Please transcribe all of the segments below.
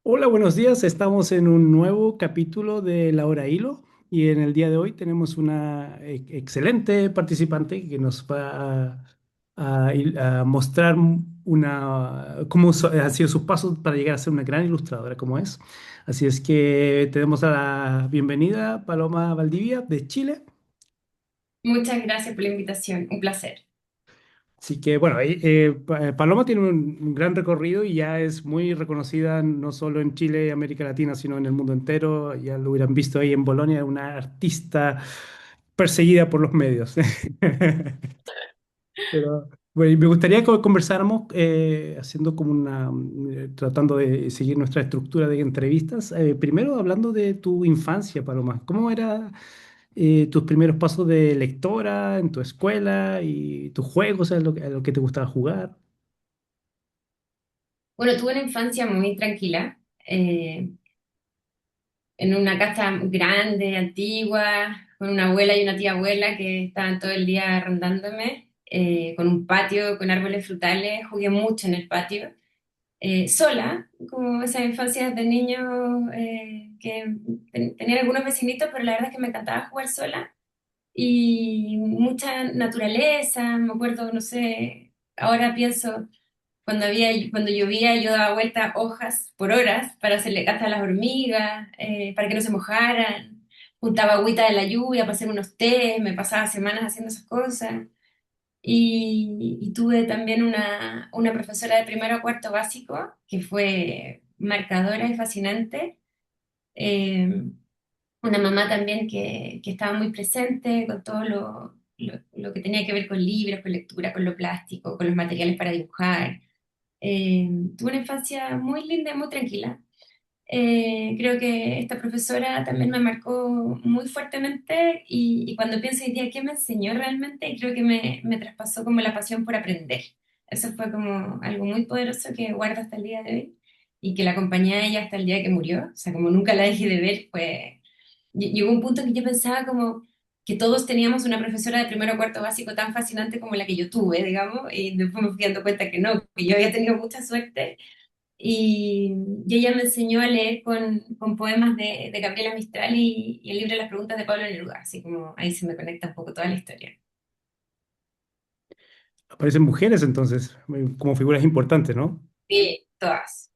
Hola, buenos días. Estamos en un nuevo capítulo de La Hora Hilo y en el día de hoy tenemos una excelente participante que nos va a mostrar han sido sus pasos para llegar a ser una gran ilustradora como es. Así es que tenemos a la bienvenida Paloma Valdivia de Chile. Muchas gracias por la invitación, un placer. Así que bueno, Paloma tiene un gran recorrido y ya es muy reconocida no solo en Chile y América Latina, sino en el mundo entero. Ya lo hubieran visto ahí en Bolonia, una artista perseguida por los medios. Pero bueno, y me gustaría que conversáramos haciendo como tratando de seguir nuestra estructura de entrevistas. Primero hablando de tu infancia, Paloma. ¿Cómo era tus primeros pasos de lectora en tu escuela y tus juegos, a lo que te gustaba jugar? Bueno, tuve una infancia muy tranquila, en una casa grande, antigua, con una abuela y una tía abuela que estaban todo el día rondándome, con un patio, con árboles frutales, jugué mucho en el patio, sola, como esas infancias de niño que tenían algunos vecinitos, pero la verdad es que me encantaba jugar sola y mucha naturaleza, me acuerdo, no sé, ahora pienso. Cuando llovía, yo daba vueltas hojas por horas para hacerle caza a las hormigas, para que no se mojaran. Juntaba agüita de la lluvia para hacer unos tés, me pasaba semanas haciendo esas cosas. Y tuve también una profesora de primero a cuarto básico que fue marcadora y fascinante. Eh, una mamá también que estaba muy presente con todo lo que tenía que ver con libros, con lectura, con lo plástico, con los materiales para dibujar. Tuve una infancia muy linda y muy tranquila. Creo que esta profesora también me marcó muy fuertemente y cuando pienso hoy día qué me enseñó realmente, creo que me traspasó como la pasión por aprender. Eso fue como algo muy poderoso que guardo hasta el día de hoy y que la acompañé a ella hasta el día que murió. O sea, como nunca la dejé de ver, pues llegó un punto en que yo pensaba como que todos teníamos una profesora de primero o cuarto básico tan fascinante como la que yo tuve, digamos, y después me fui dando cuenta que no, que yo había tenido mucha suerte y ella me enseñó a leer con poemas de Gabriela Mistral y el libro de las preguntas de Pablo Neruda, así como ahí se me conecta un poco toda la historia. Aparecen mujeres entonces, como figuras importantes, ¿no? Sí, todas,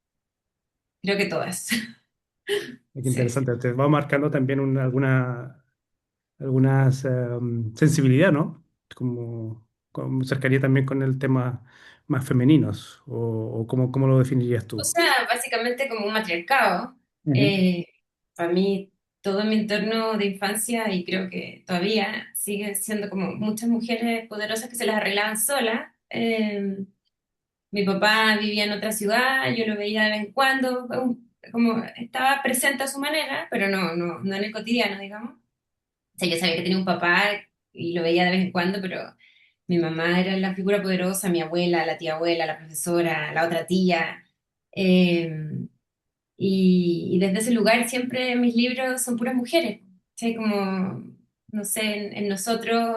creo que todas. Qué Sí. interesante. Te va marcando también algunas sensibilidad, ¿no? Como cercanía también con el tema más femeninos, o cómo lo definirías O tú. sea, básicamente como un matriarcado. Ujú. Eh, para mí, todo mi entorno de infancia, y creo que todavía sigue siendo como muchas mujeres poderosas que se las arreglaban solas. Mi papá vivía en otra ciudad, yo lo veía de vez en cuando, como estaba presente a su manera, pero no en el cotidiano, digamos. O sea, yo sabía que tenía un papá y lo veía de vez en cuando, pero mi mamá era la figura poderosa, mi abuela, la tía abuela, la profesora, la otra tía. Eh, y desde ese lugar siempre mis libros son puras mujeres. O sea, como, no sé, en nosotros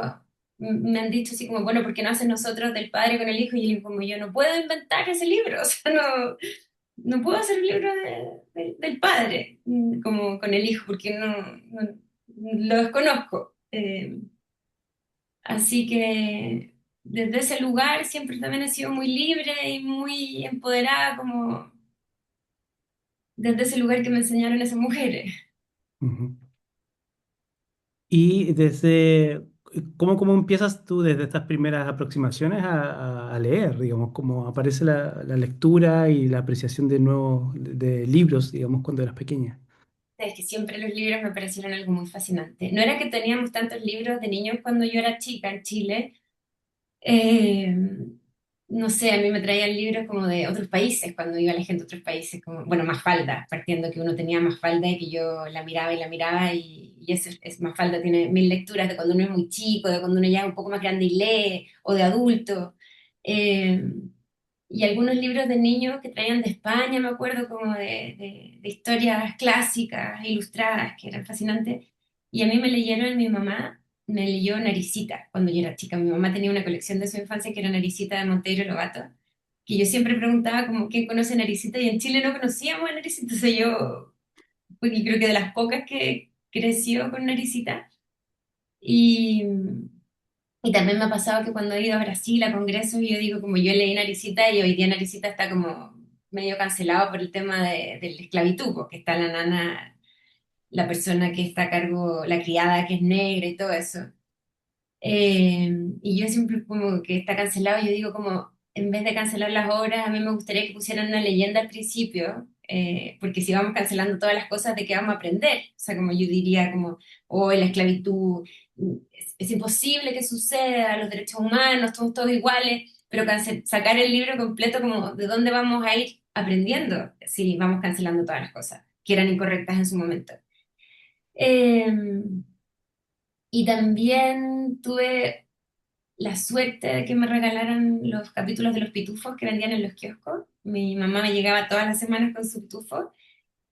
me han dicho así como, bueno, ¿por qué no hacen nosotros del padre con el hijo? Y yo digo, como yo no puedo inventar ese libro, o sea, no puedo hacer un libro del padre como con el hijo, porque lo desconozco. Así que desde ese lugar siempre también he sido muy libre y muy empoderada, como desde ese lugar que me enseñaron esas mujeres. Ujú. Y ¿cómo empiezas tú desde estas primeras aproximaciones a leer, digamos, cómo aparece la lectura y la apreciación de libros, digamos, cuando eras pequeña? Es que siempre los libros me parecieron algo muy fascinante. No era que teníamos tantos libros de niños cuando yo era chica en Chile. eh, no sé, a mí me traían libros como de otros países cuando iba la gente a otros países, como, bueno, Mafalda, partiendo que uno tenía Mafalda y que yo la miraba y es Mafalda tiene mil lecturas de cuando uno es muy chico, de cuando uno ya es un poco más grande y lee, o de adulto. Eh, y algunos libros de niños que traían de España, me acuerdo, como de historias clásicas, ilustradas, que eran fascinantes. Y a mí me leyeron, mi mamá me leyó Naricita cuando yo era chica. Mi mamá tenía una colección de su infancia que era Naricita de Monteiro Lobato, que yo siempre preguntaba como quién conoce a Naricita y en Chile no conocíamos a Naricita, entonces yo, porque creo que de las pocas que creció con Naricita. Y, y también me ha pasado que cuando he ido a Brasil a congresos, yo digo como yo leí Naricita y hoy día Naricita está como medio cancelado por el tema de la esclavitud, porque está la nana, la persona que está a cargo, la criada que es negra y todo eso. Y yo siempre como que está cancelado, yo digo como, en vez de cancelar las obras, a mí me gustaría que pusieran una leyenda al principio, porque si vamos cancelando todas las cosas, ¿de qué vamos a aprender? O sea, como yo diría, como, oh, la esclavitud, es imposible que suceda, los derechos humanos, somos todos iguales, pero sacar el libro completo como, ¿de dónde vamos a ir aprendiendo si vamos cancelando todas las cosas que eran incorrectas en su momento? Eh, y también tuve la suerte de que me regalaran los capítulos de los pitufos que vendían en los kioscos. Mi mamá me llegaba todas las semanas con su pitufo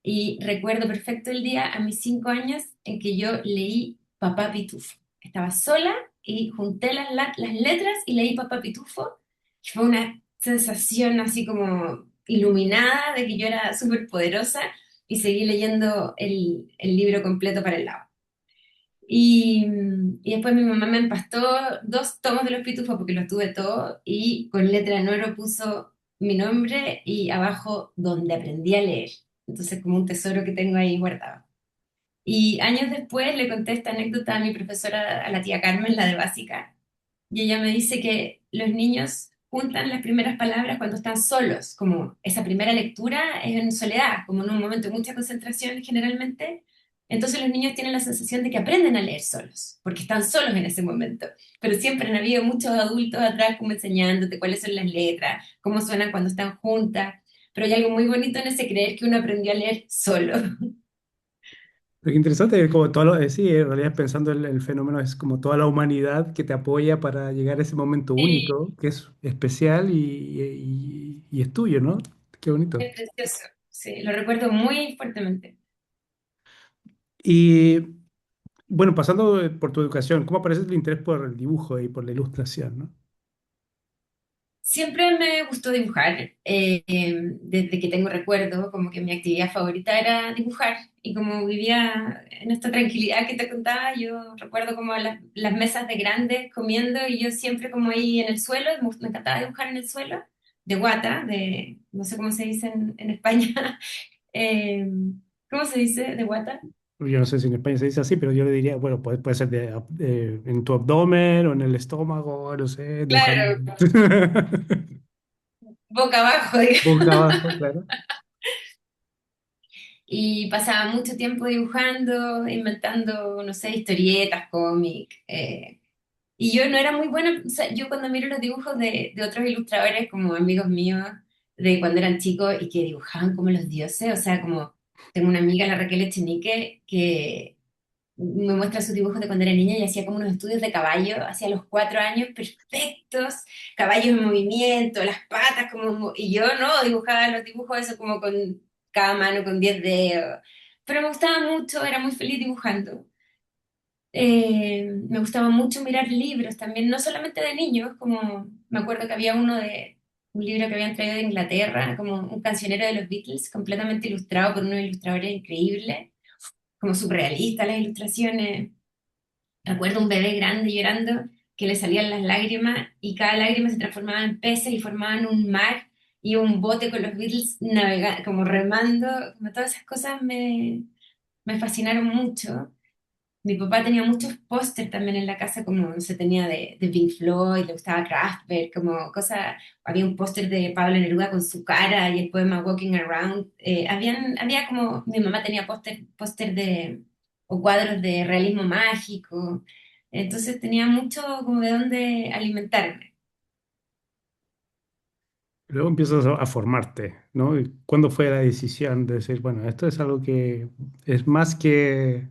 y recuerdo perfecto el día a mis 5 años en que yo leí Papá Pitufo. Estaba sola y junté las letras y leí Papá Pitufo. Y fue una sensación así como iluminada de que yo era súper poderosa y seguí leyendo el libro completo para el lado. Y después mi mamá me empastó 2 tomos de los pitufos porque los tuve todos y con letra en oro puso mi nombre y abajo donde aprendí a leer. Entonces como un tesoro que tengo ahí guardado. Y años después le conté esta anécdota a mi profesora, a la tía Carmen, la de básica, y ella me dice que los niños juntan las primeras palabras cuando están solos, como esa primera lectura es en soledad, como en un momento de mucha concentración generalmente. Entonces los niños tienen la sensación de que aprenden a leer solos, porque están solos en ese momento. Pero siempre han habido muchos adultos atrás como enseñándote cuáles son las letras, cómo suenan cuando están juntas. Pero hay algo muy bonito en ese creer que uno aprendió a leer solo. Lo que interesante es como todo sí, en realidad pensando el fenómeno es como toda la humanidad que te apoya para llegar a ese momento Sí, único, que es especial y es tuyo, ¿no? Qué bonito. es precioso. Sí, lo recuerdo muy fuertemente. Y bueno, pasando por tu educación, ¿cómo aparece el interés por el dibujo y por la ilustración, ¿no? Siempre me gustó dibujar, desde que tengo recuerdo, como que mi actividad favorita era dibujar y como vivía en esta tranquilidad que te contaba, yo recuerdo como las mesas de grandes comiendo y yo siempre como ahí en el suelo, me encantaba dibujar en el suelo, de guata, no sé cómo se dice en España, eh, ¿cómo se dice de guata? Yo no sé si en España se dice así, pero yo le diría, bueno, puede ser en tu abdomen o en el estómago, no sé, dibujando. Claro, boca abajo, Boca abajo, claro. y pasaba mucho tiempo dibujando, inventando, no sé, historietas, cómics. Y yo no era muy buena, o sea, yo cuando miro los dibujos de otros ilustradores, como amigos míos, de cuando eran chicos y que dibujaban como los dioses, o sea, como tengo una amiga, la Raquel Echenique, que me muestra sus dibujos de cuando era niña y hacía como unos estudios de caballo, hacia los 4 años, perfectos, caballos en movimiento, las patas como... Y yo no, dibujaba los dibujos eso como con cada mano, con 10 dedos. Pero me gustaba mucho, era muy feliz dibujando. Me gustaba mucho mirar libros también, no solamente de niños, como me acuerdo que había uno de un libro que habían traído de Inglaterra, como un cancionero de los Beatles, completamente ilustrado por unos ilustradores increíbles, como surrealistas las ilustraciones. Recuerdo un bebé grande llorando que le salían las lágrimas y cada lágrima se transformaba en peces y formaban un mar y un bote con los Beatles navegando, como remando, como todas esas cosas me fascinaron mucho. Mi papá tenía muchos pósters también en la casa, como no sé, tenía de Pink Floyd, le gustaba Kraftwerk, como cosas, había un póster de Pablo Neruda con su cara y el poema Walking Around. Había como, mi mamá tenía póster o cuadros de realismo mágico, entonces tenía mucho como de dónde alimentarme. Luego empiezas a formarte, ¿no? ¿Y cuándo fue la decisión de decir, bueno, esto es algo que es más que,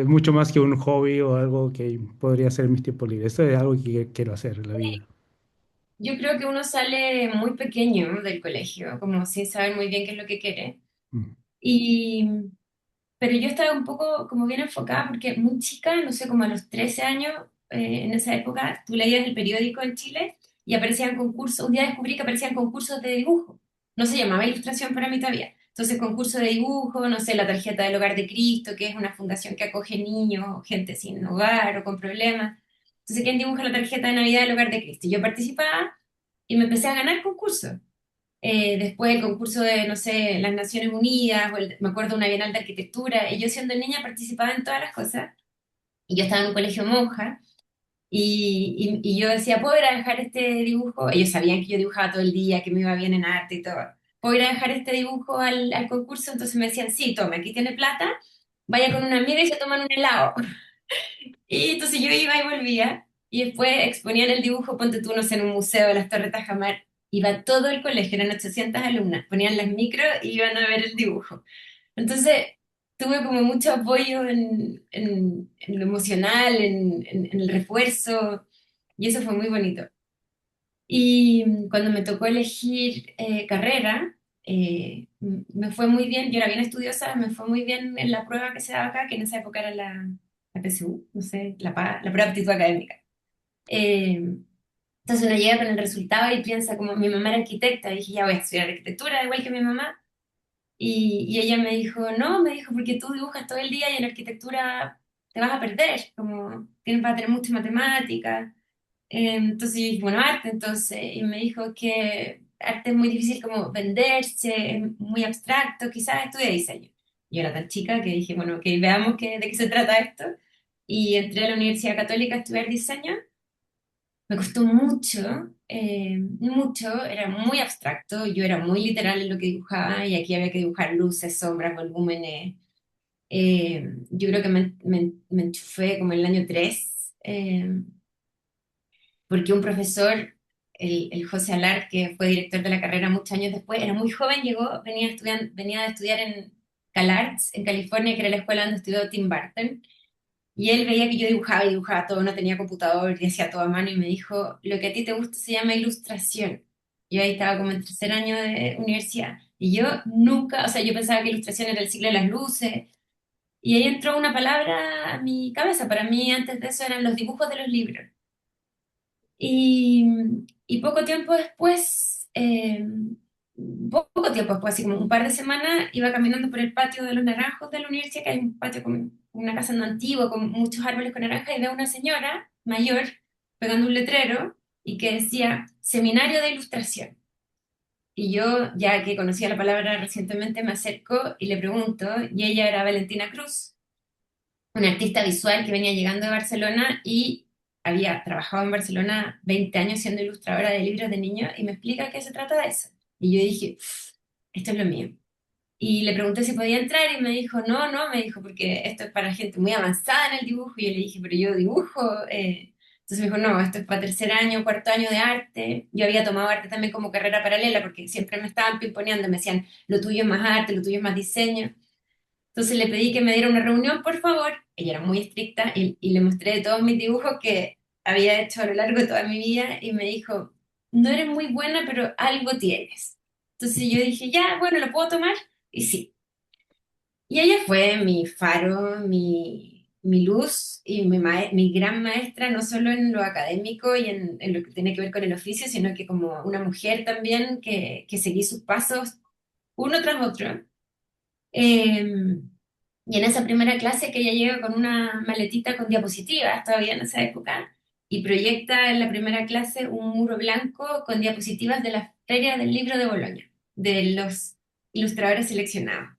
mucho más que un hobby o algo que podría hacer en mis tiempos libres? Esto es algo que quiero hacer en la vida. Yo creo que uno sale muy pequeño del colegio, como sin saber muy bien qué es lo que quiere. Mm. Y Pero yo estaba un poco como bien enfocada porque muy chica, no sé, como a los 13 años, en esa época, tú leías el periódico en Chile y aparecían concursos. Un día descubrí que aparecían concursos de dibujo. No se llamaba ilustración para mí todavía. Entonces, concurso de dibujo, no sé, la tarjeta del Hogar de Cristo, que es una fundación que acoge niños o gente sin hogar o con problemas. Entonces, ¿quién dibuja la tarjeta de Navidad del Hogar de Cristo? Y yo participaba y me empecé a ganar concursos. Después el concurso de, no sé, las Naciones Unidas, me acuerdo una Bienal de Arquitectura, y yo siendo niña participaba en todas las cosas, y yo estaba en un colegio monja, y yo decía, ¿puedo ir a dejar este dibujo? Ellos sabían que yo dibujaba todo el día, que me iba bien en arte y todo. ¿Puedo ir a dejar este dibujo al concurso? Entonces me decían, sí, tome, aquí tiene plata, vaya con una amiga y se toman un helado. Y entonces yo iba y volvía, y después exponían el dibujo, ponte tú, no sé, en un museo de las Torres Tajamar. Iba todo el colegio, eran 800 alumnas, ponían las micros y iban a ver el dibujo. Entonces tuve como mucho apoyo en lo emocional, en el refuerzo, y eso fue muy bonito. Y cuando me tocó elegir carrera, me fue muy bien, yo era bien estudiosa, me fue muy bien en la prueba que se daba acá, que en esa época era la PSU, no sé, la prueba de aptitud académica. Eh, entonces uno llega con el resultado y piensa como mi mamá era arquitecta, y dije, ya voy a estudiar arquitectura, igual que mi mamá. Y ella me dijo, no, me dijo, porque tú dibujas todo el día y en arquitectura te vas a perder, como tienes, vas a tener mucha matemática. Entonces yo dije, bueno, arte, entonces, y me dijo que arte es muy difícil como venderse, es muy abstracto, quizás estudie diseño. Yo era tan chica que dije, bueno, que veamos de qué se trata esto. Y entré a la Universidad Católica a estudiar diseño. Me costó mucho, mucho, era muy abstracto, yo era muy literal en lo que dibujaba y aquí había que dibujar luces, sombras, volúmenes. Yo creo que me enchufé como en el año 3 porque un profesor, el José Alar, que fue director de la carrera muchos años después, era muy joven, llegó, venía a estudiar en CalArts, en California, que era la escuela donde estudió Tim Burton, y él veía que yo dibujaba y dibujaba todo, no tenía computador y hacía todo a mano, y me dijo, lo que a ti te gusta se llama ilustración. Yo ahí estaba como en tercer año de universidad, y yo nunca, o sea, yo pensaba que ilustración era el ciclo de las luces, y ahí entró una palabra a mi cabeza, para mí antes de eso eran los dibujos de los libros. Y, y poco tiempo después, poco tiempo después, así como un par de semanas, iba caminando por el patio de los Naranjos de la universidad, que hay un patio con una casa no antigua, con muchos árboles con naranja, y veo una señora mayor pegando un letrero y que decía Seminario de Ilustración. Y yo, ya que conocía la palabra recientemente, me acerco y le pregunto, y ella era Valentina Cruz, una artista visual que venía llegando de Barcelona y había trabajado en Barcelona 20 años siendo ilustradora de libros de niños y me explica que se trata de eso. Y yo dije, "Uf, esto es lo mío". Y le pregunté si podía entrar y me dijo, no, no, me dijo, porque esto es para gente muy avanzada en el dibujo. Y yo le dije, pero yo dibujo. Entonces me dijo, no, esto es para tercer año, cuarto año de arte. Yo había tomado arte también como carrera paralela porque siempre me estaban pimponeando, me decían, lo tuyo es más arte, lo tuyo es más diseño. Entonces le pedí que me diera una reunión, por favor. Ella era muy estricta y le mostré todos mis dibujos que había hecho a lo largo de toda mi vida y me dijo, no eres muy buena, pero algo tienes. Entonces yo dije, ya, bueno, ¿lo puedo tomar? Y sí. Y ella fue mi faro, mi luz y mi gran maestra, no solo en lo académico y en lo que tiene que ver con el oficio, sino que como una mujer también que seguí sus pasos uno tras otro. Eh, y en esa primera clase que ella llega con una maletita con diapositivas, todavía en esa época, y proyecta en la primera clase un muro blanco con diapositivas de la Feria del Libro de Bolonia, de los ilustradores seleccionados.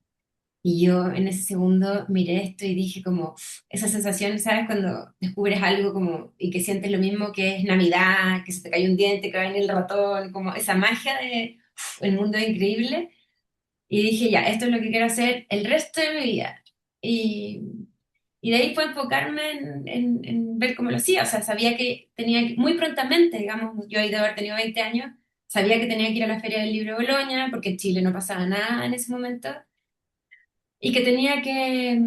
Y yo en ese segundo miré esto y dije como, "Uf", esa sensación, ¿sabes? Cuando descubres algo como y que sientes lo mismo que es Navidad, que se te cae un diente, que va en el ratón, como esa magia de "Uf, el mundo es increíble". Y dije, ya, esto es lo que quiero hacer el resto de mi vida. Y, y de ahí fue enfocarme en ver cómo lo hacía. O sea, sabía que tenía que, muy prontamente, digamos, yo ahí de haber tenido 20 años, sabía que tenía que ir a la Feria del Libro de Boloña, porque en Chile no pasaba nada en ese momento, y que tenía que,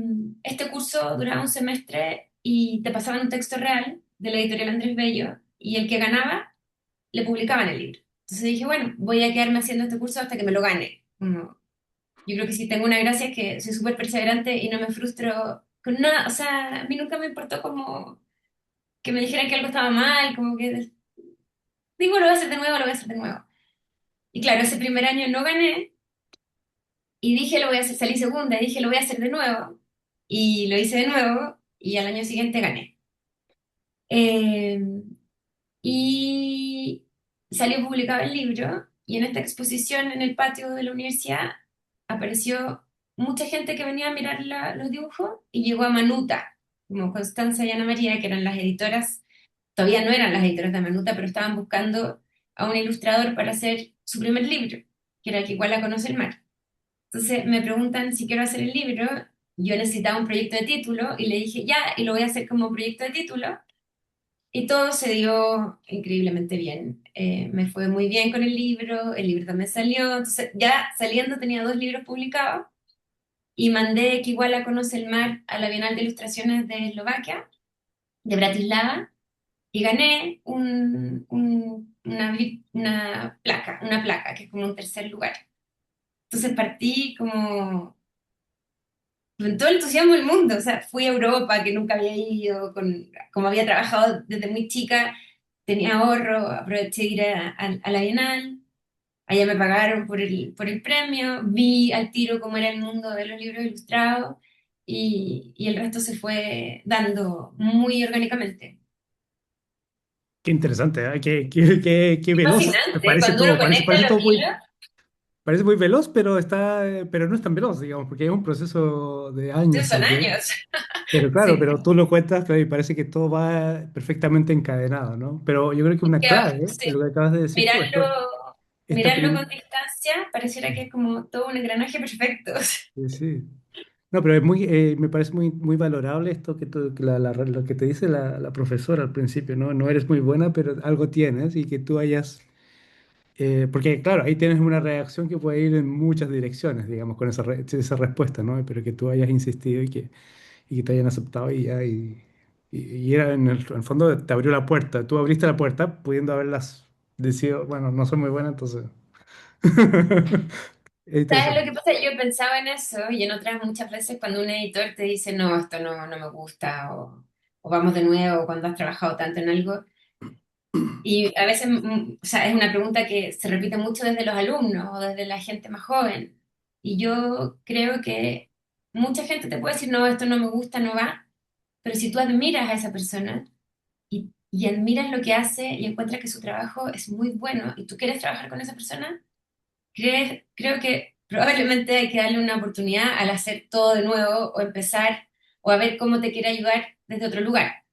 este curso duraba un semestre y te pasaban un texto real de la editorial Andrés Bello, y el que ganaba, le publicaban el libro. Entonces dije, bueno, voy a quedarme haciendo este curso hasta que me lo gane. Yo creo que sí tengo una gracia es que soy súper perseverante y no me frustro con nada. O sea, a mí nunca me importó como que me dijeran que algo estaba mal, como que digo, lo voy a hacer de nuevo, lo voy a hacer de nuevo. Y claro, ese primer año no gané y dije, lo voy a hacer, salí segunda y dije, lo voy a hacer de nuevo. Y lo hice de nuevo y al año siguiente gané. Eh, y salió publicado el libro y en esta exposición en el patio de la universidad apareció mucha gente que venía a mirar los dibujos y llegó a Manuta, como Constanza y Ana María, que eran las editoras, todavía no eran las editoras de Manuta, pero estaban buscando a un ilustrador para hacer su primer libro, que era que igual la conoce el mar. Entonces me preguntan si quiero hacer el libro, yo necesitaba un proyecto de título y le dije ya, y lo voy a hacer como proyecto de título. Y todo se dio increíblemente bien. Me fue muy bien con el libro también salió. Entonces, ya saliendo tenía 2 libros publicados y mandé que igual la conoce el mar a la Bienal de Ilustraciones de Eslovaquia, de Bratislava, y gané una placa, que es como un tercer lugar. Entonces partí como con todo el entusiasmo del mundo. O sea, fui a Europa, que nunca había ido, como había trabajado desde muy chica, tenía ahorro, aproveché de ir a la Bienal, allá me pagaron por el premio, vi al tiro cómo era el mundo de los libros ilustrados y el resto se fue dando muy orgánicamente. Qué interesante, ¿eh? Qué Es veloz. Me fascinante, parece cuando uno todo, conecta parece los todo hilos, parece muy veloz, pero pero no es tan veloz, digamos, porque es un proceso de sí, años son también. años. Pero claro, Sí. pero tú lo cuentas, claro, y parece que todo va perfectamente encadenado, ¿no? Pero yo creo que una clave, ¿eh? Sí, Es lo que acabas de decir tú, esta mirarlo con prim- distancia pareciera que es como todo un engranaje perfecto. sí, sí. No, pero me parece muy valorable esto que lo que te dice la profesora al principio, ¿no? No eres muy buena, pero algo tienes y que tú hayas, porque claro, ahí tienes una reacción que puede ir en muchas direcciones, digamos, con esa respuesta, ¿no? Pero que tú hayas insistido y que te hayan aceptado y ya, y era en el fondo te abrió la puerta, tú abriste la puerta pudiendo haberlas decidido, bueno, no soy muy buena, entonces. Es ¿Sabes lo interesante. que pasa? Yo pensaba en eso y en otras muchas veces cuando un editor te dice, no, esto no me gusta, o vamos de nuevo, cuando has trabajado tanto en algo. Y a veces, o sea, es una pregunta que se repite mucho desde los alumnos o desde la gente más joven. Y yo creo que mucha gente te puede decir, no, esto no me gusta, no va, pero si tú admiras a esa persona y admiras lo que hace y encuentras que su trabajo es muy bueno y tú quieres trabajar con esa persona, creo que probablemente hay que darle una oportunidad al hacer todo de nuevo o empezar o a ver cómo te quiere ayudar desde otro lugar.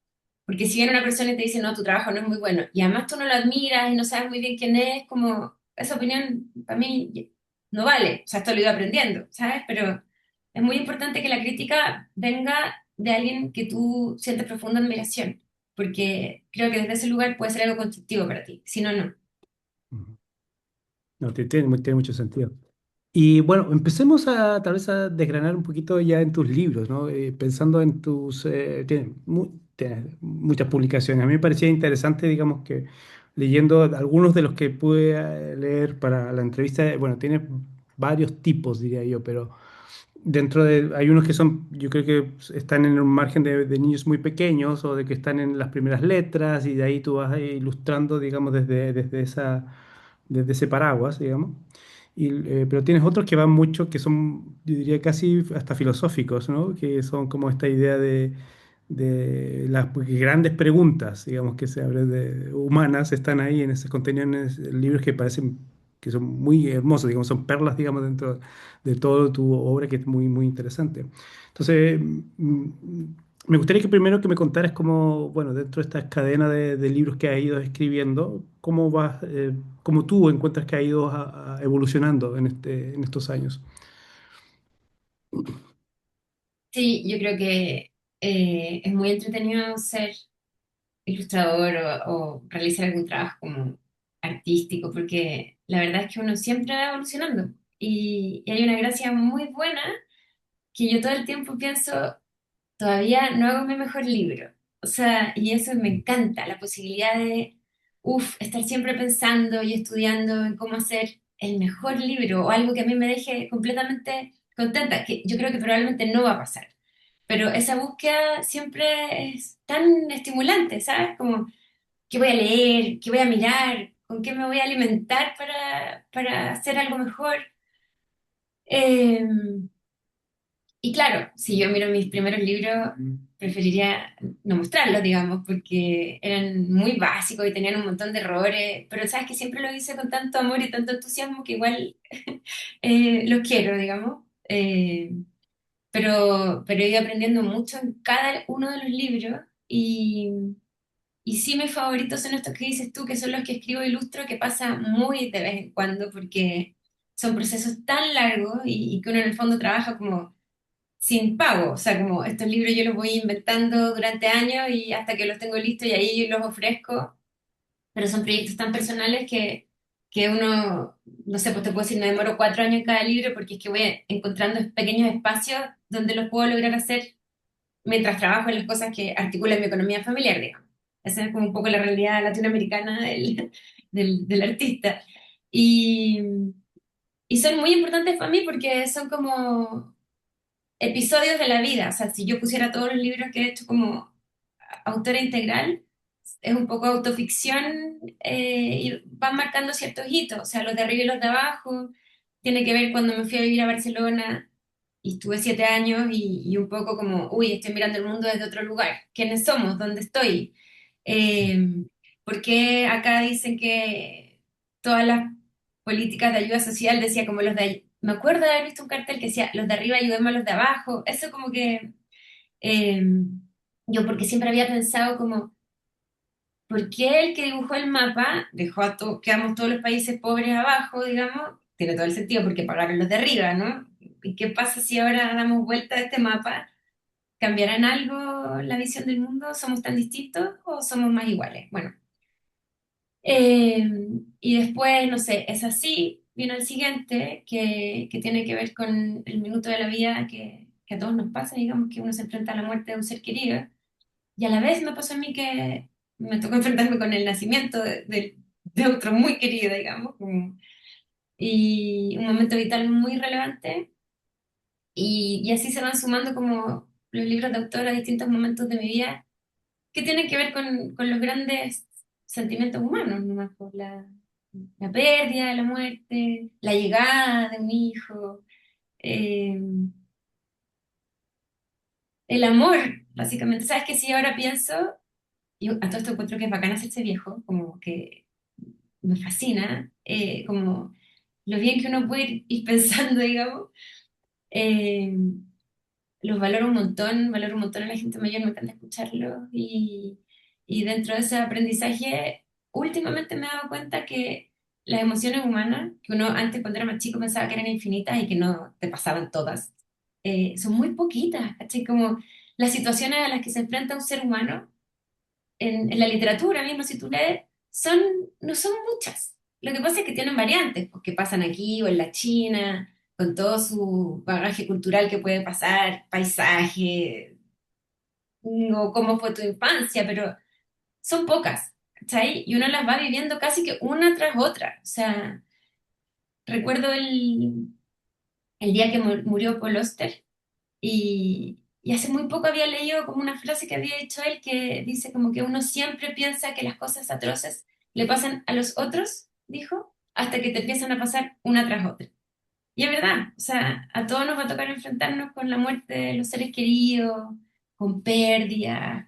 Porque si viene una persona y te dice, no, tu trabajo no es muy bueno, y además tú no lo admiras y no sabes muy bien quién es, como esa opinión para mí no vale. O sea, esto lo he ido aprendiendo, ¿sabes? Pero es muy importante que la crítica venga de alguien que tú sientes profunda admiración, porque creo que desde ese lugar puede ser algo constructivo para ti. Si no, no. Ujú. No, tiene mucho sentido. Y bueno, empecemos tal vez a desgranar un poquito ya en tus libros, ¿no? Pensando en tienes muchas publicaciones. A mí me parecía interesante, digamos, que leyendo algunos de los que pude leer para la entrevista, bueno, tienes varios tipos, diría yo, pero hay unos que son, yo creo que están en un margen de niños muy pequeños o de que están en las primeras letras y de ahí tú vas ilustrando, digamos, desde ese paraguas, digamos. Pero tienes otros que van mucho, que son, yo diría, casi hasta filosóficos, ¿no? Que son como esta idea de las grandes preguntas, digamos, que se abren humanas, están ahí en esos contenidos, libros que parecen que son muy hermosos, digamos, son perlas, digamos, dentro de toda tu obra, que es muy interesante. Entonces, me gustaría que primero que me contaras cómo, bueno, dentro de esta cadena de libros que has ido escribiendo, cómo tú encuentras que ha ido evolucionando en estos años. Sí, yo creo que es muy entretenido ser ilustrador o realizar algún trabajo como artístico, porque la verdad es que uno siempre va evolucionando y hay una gracia muy buena que yo todo el tiempo pienso, todavía no hago mi mejor libro. O sea, y eso me encanta, la posibilidad de, estar siempre pensando y estudiando en cómo hacer el mejor libro o algo que a mí me deje completamente contenta, que yo creo que probablemente no va a pasar. Pero esa búsqueda siempre es tan estimulante, ¿sabes? Como, ¿qué voy a leer? ¿Qué voy a mirar? con qué me voy a alimentar para hacer algo mejor. Eh, y claro, si yo miro mis primeros libros, preferiría no mostrarlos, digamos, porque eran muy básicos y tenían un montón de errores, pero sabes que siempre lo hice con tanto amor y tanto entusiasmo que igual los quiero, digamos. Pero he ido aprendiendo mucho en cada uno de los libros y sí mis favoritos son estos que dices tú, que son los que escribo e ilustro, que pasa muy de vez en cuando porque son procesos tan largos y que uno en el fondo trabaja como sin pago, o sea, como estos libros yo los voy inventando durante años y hasta que los tengo listos y ahí los ofrezco, pero son proyectos tan personales que uno, no sé, pues te puedo decir, me demoro 4 años en cada libro porque es que voy encontrando pequeños espacios donde los puedo lograr hacer mientras trabajo en las cosas que articulan mi economía familiar, digamos. Esa es como un poco la realidad latinoamericana del artista. Y, y son muy importantes para mí porque son como episodios de la vida. O sea, si yo pusiera todos los libros que he hecho como autora integral, es un poco autoficción y van marcando ciertos hitos. O sea, los de arriba y los de abajo. Tiene que ver cuando me fui a vivir a Barcelona y estuve 7 años y un poco como, uy, estoy mirando el mundo desde otro lugar. ¿Quiénes somos? ¿Dónde estoy? Eh, ¿Por qué acá dicen que todas las políticas de ayuda social decía como los de... Me acuerdo de haber visto un cartel que decía, los de arriba ayudemos a los de abajo. Eso como que... eh, yo porque siempre había pensado como, ¿por qué el que dibujó el mapa dejó quedamos todos los países pobres abajo, digamos? Tiene todo el sentido porque pagaron los de arriba, ¿no? ¿Y qué pasa si ahora damos vuelta a este mapa? ¿Cambiará en algo la visión del mundo? ¿Somos tan distintos o somos más iguales? Bueno, eh, y después, no sé, es así, viene el siguiente, que tiene que ver con el minuto de la vida que a todos nos pasa, digamos, que uno se enfrenta a la muerte de un ser querido, y a la vez me pasó a mí que me tocó enfrentarme con el nacimiento de otro muy querido, digamos, y un momento vital muy relevante, y así se van sumando como los libros de autor a distintos momentos de mi vida que tienen que ver con los grandes sentimientos humanos, nomás, por la pérdida, la muerte, la llegada de un hijo, eh, el amor, básicamente. ¿Sabes que si ahora pienso, y a todo esto encuentro que es bacán hacerse viejo, como que me fascina, como lo bien que uno puede ir pensando, digamos, eh, los valoro un montón a la gente mayor, me encanta escucharlos y dentro de ese aprendizaje, últimamente me he dado cuenta que las emociones humanas, que uno antes cuando era más chico pensaba que eran infinitas y que no te pasaban todas, son muy poquitas, ¿cachai? Como las situaciones a las que se enfrenta un ser humano en la literatura mismo, si tú lees, son, no son muchas. Lo que pasa es que tienen variantes, porque pasan aquí o en la China, con todo su bagaje cultural que puede pasar, paisaje, o cómo fue tu infancia, pero son pocas, ¿cachai? Y uno las va viviendo casi que una tras otra. O sea, recuerdo el día que murió Paul Auster y hace muy poco había leído como una frase que había dicho él que dice como que uno siempre piensa que las cosas atroces le pasan a los otros, dijo, hasta que te empiezan a pasar una tras otra. Y es verdad, o sea, a todos nos va a tocar enfrentarnos con la muerte de los seres queridos, con pérdidas,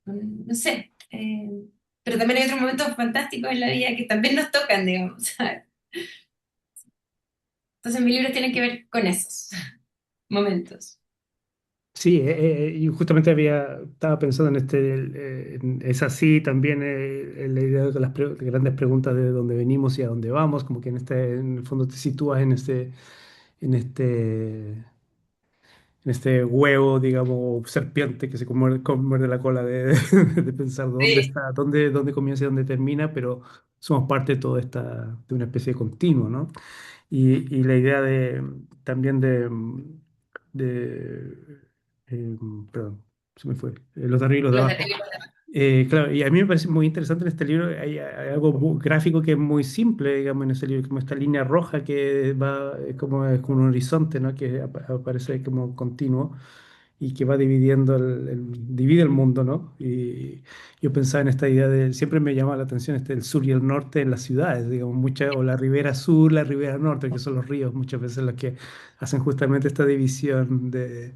no sé, pero también hay otros momentos fantásticos en la vida que también nos tocan, digamos, ¿sabes? Entonces mis libros tienen que ver con esos momentos. Sí, y justamente estaba pensando en es así también en la idea de las grandes preguntas de dónde venimos y a dónde vamos, como que en el fondo te sitúas en este, en este huevo, digamos, serpiente que muerde la cola de pensar dónde Sí. está, dónde comienza y dónde termina, pero somos parte de de una especie de continuo, ¿no? Y la idea también perdón, se me fue, los de arriba y los de Los de abajo. arriba. Claro, y a mí me parece muy interesante en este libro, hay algo gráfico que es muy simple, digamos, en ese libro, como esta línea roja que es como un horizonte, ¿no? Que aparece como continuo y que va dividiendo divide el mundo, ¿no? Y yo pensaba en esta idea de, siempre me llamaba la atención el sur y el norte en las ciudades, digamos, o la ribera sur, la ribera norte, que son los ríos muchas veces los que hacen justamente esta división de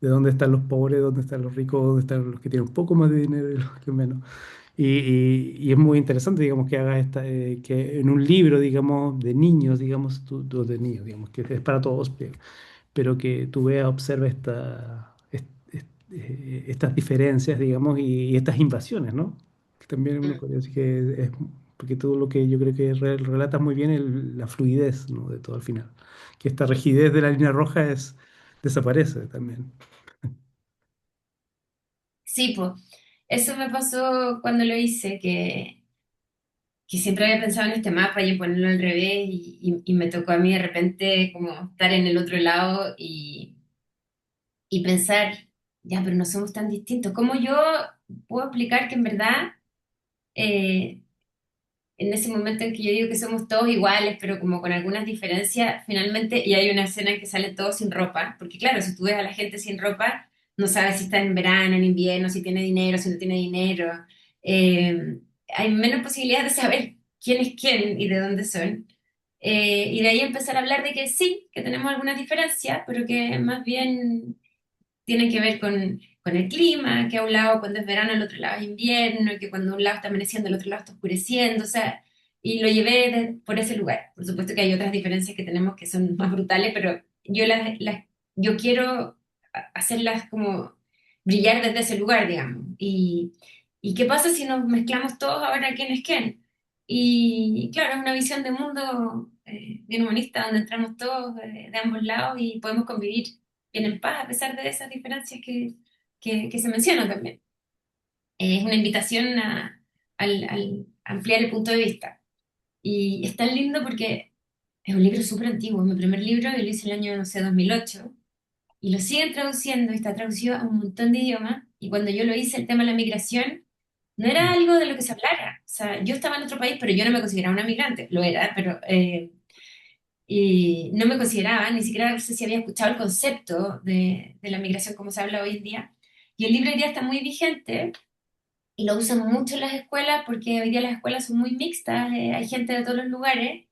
dónde están los pobres, dónde están los ricos, dónde están los que tienen un poco más de dinero y los que menos. Y es muy interesante, digamos, que haga que en un libro, digamos, de niños, digamos, de niños, digamos, que es para todos, pero que tú veas, observes estas diferencias, digamos, y estas invasiones, ¿no? Que también uno podría decir que es, porque todo lo que yo creo que relatas muy bien la fluidez, ¿no? De todo al final. Que esta rigidez de la línea roja desaparece también. Sí, pues, eso me pasó cuando lo hice, que siempre había pensado en este mapa y en ponerlo al revés y me tocó a mí de repente como estar en el otro lado y pensar, ya, pero no somos tan distintos. ¿Cómo yo puedo explicar que en verdad, eh, en ese momento en que yo digo que somos todos iguales, pero como con algunas diferencias, finalmente, y hay una escena en que salen todos sin ropa, porque claro, si tú ves a la gente sin ropa, no sabes si está en verano, en invierno, si tiene dinero, si no tiene dinero. Hay menos posibilidades de saber quién es quién y de dónde son. Y de ahí empezar a hablar de que sí, que tenemos algunas diferencias, pero que más bien tienen que ver con el clima, que a un lado cuando es verano, al otro lado es invierno, que cuando un lado está amaneciendo, el otro lado está oscureciendo, o sea, y lo llevé por ese lugar. Por supuesto que hay otras diferencias que tenemos que son más brutales, pero yo quiero hacerlas como brillar desde ese lugar, digamos. ¿Y qué pasa si nos mezclamos todos ahora quién es quién? Y claro, es una visión de mundo bien humanista, donde entramos todos de ambos lados y podemos convivir bien en paz, a pesar de esas diferencias que se mencionan también. Es una invitación al ampliar el punto de vista. Y es tan lindo porque es un libro súper antiguo, es mi primer libro, y lo hice el año, no sé, 2008, y lo siguen traduciendo, y está traducido a un montón de idiomas, y cuando yo lo hice, el tema de la migración, no era algo de lo que se hablara. O sea, yo estaba en otro país, pero yo no me consideraba una migrante, lo era, pero y no me consideraba, ni siquiera sé si había escuchado el concepto de la migración como se habla hoy en día. Y el libro hoy día está muy vigente y lo usan mucho en las escuelas porque hoy día las escuelas son muy mixtas, hay gente de todos los lugares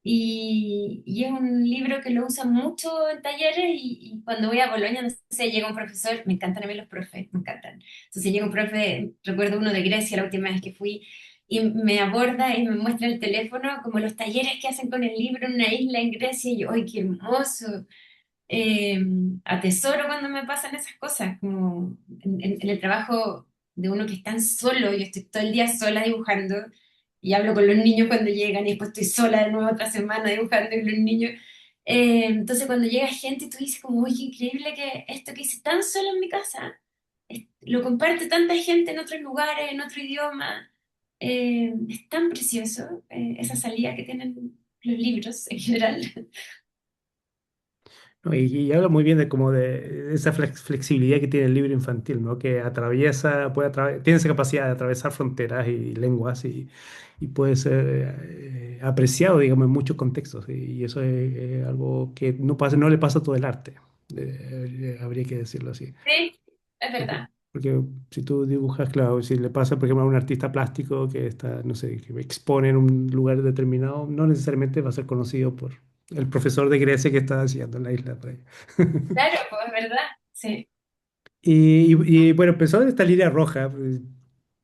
y es un libro que lo usan mucho en talleres y cuando voy a Bolonia, no sé, llega un profesor, me encantan a mí los profes, me encantan. Entonces llega un profe, recuerdo uno de Grecia la última vez que fui, y me aborda y me muestra el teléfono como los talleres que hacen con el libro en una isla en Grecia y yo, ¡ay, qué hermoso! eh, Atesoro cuando me pasan esas cosas, como en el trabajo de uno que es tan solo, yo estoy todo el día sola dibujando y hablo con los niños cuando llegan y después estoy sola de nuevo otra semana dibujando con los niños. Entonces cuando llega gente tú dices como, uy, qué increíble que esto que hice tan solo en mi casa, lo comparte tanta gente en otros lugares, en otro idioma. Es tan precioso esa salida que tienen los libros en general. ¿No? Y habla muy bien de como de esa flexibilidad que tiene el libro infantil, ¿no? Que tiene esa capacidad de atravesar fronteras y lenguas y puede ser apreciado, digamos, en muchos contextos. Y eso es algo que no le pasa a todo el arte, habría que decirlo así. Sí, es Porque, verdad. porque si tú dibujas, claro, si le pasa, por ejemplo, a un artista plástico que está, no sé, que expone en un lugar determinado, no necesariamente va a ser conocido por el profesor de Grecia que está haciendo en la isla por ahí. Claro, pues es verdad. Sí. Bueno, empezó en esta línea roja, pues,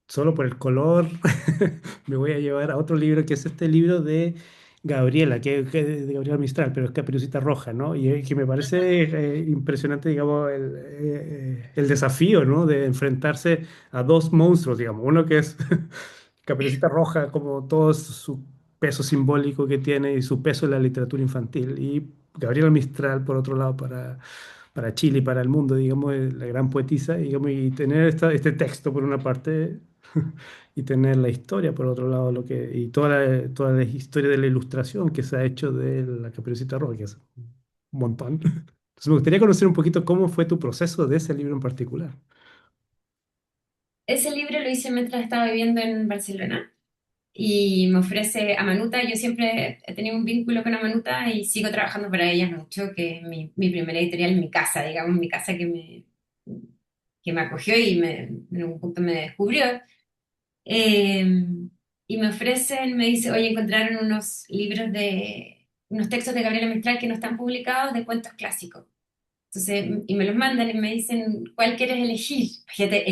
solo por el color, me voy a llevar a otro libro que es este libro de Gabriela, que de Gabriela Mistral, pero es Caperucita Roja, ¿no? Y que me parece impresionante, digamos, el desafío, ¿no? De enfrentarse a dos monstruos, digamos, uno que es Caperucita Roja, como todo su peso simbólico que tiene y su peso en la literatura infantil, y Gabriela Mistral, por otro lado, para Chile y para el mundo, digamos, la gran poetisa, digamos, y tener este texto por una parte y tener la historia por otro lado, y toda la historia de la ilustración que se ha hecho de la Caperucita Roja, que es un montón. Entonces me gustaría conocer un poquito cómo fue tu proceso de ese libro en particular. Ese libro lo hice mientras estaba viviendo en Barcelona y me ofrece Amanuta. Yo siempre he tenido un vínculo con Amanuta y sigo trabajando para ellas mucho, que es mi primera editorial, mi casa, digamos, mi casa que que me acogió y en un punto me descubrió. Eh, y me ofrecen, me dice, oye, encontraron unos textos de Gabriela Mistral que no están publicados de cuentos clásicos. Entonces, y me los mandan y me dicen, ¿cuál quieres elegir? Fíjate,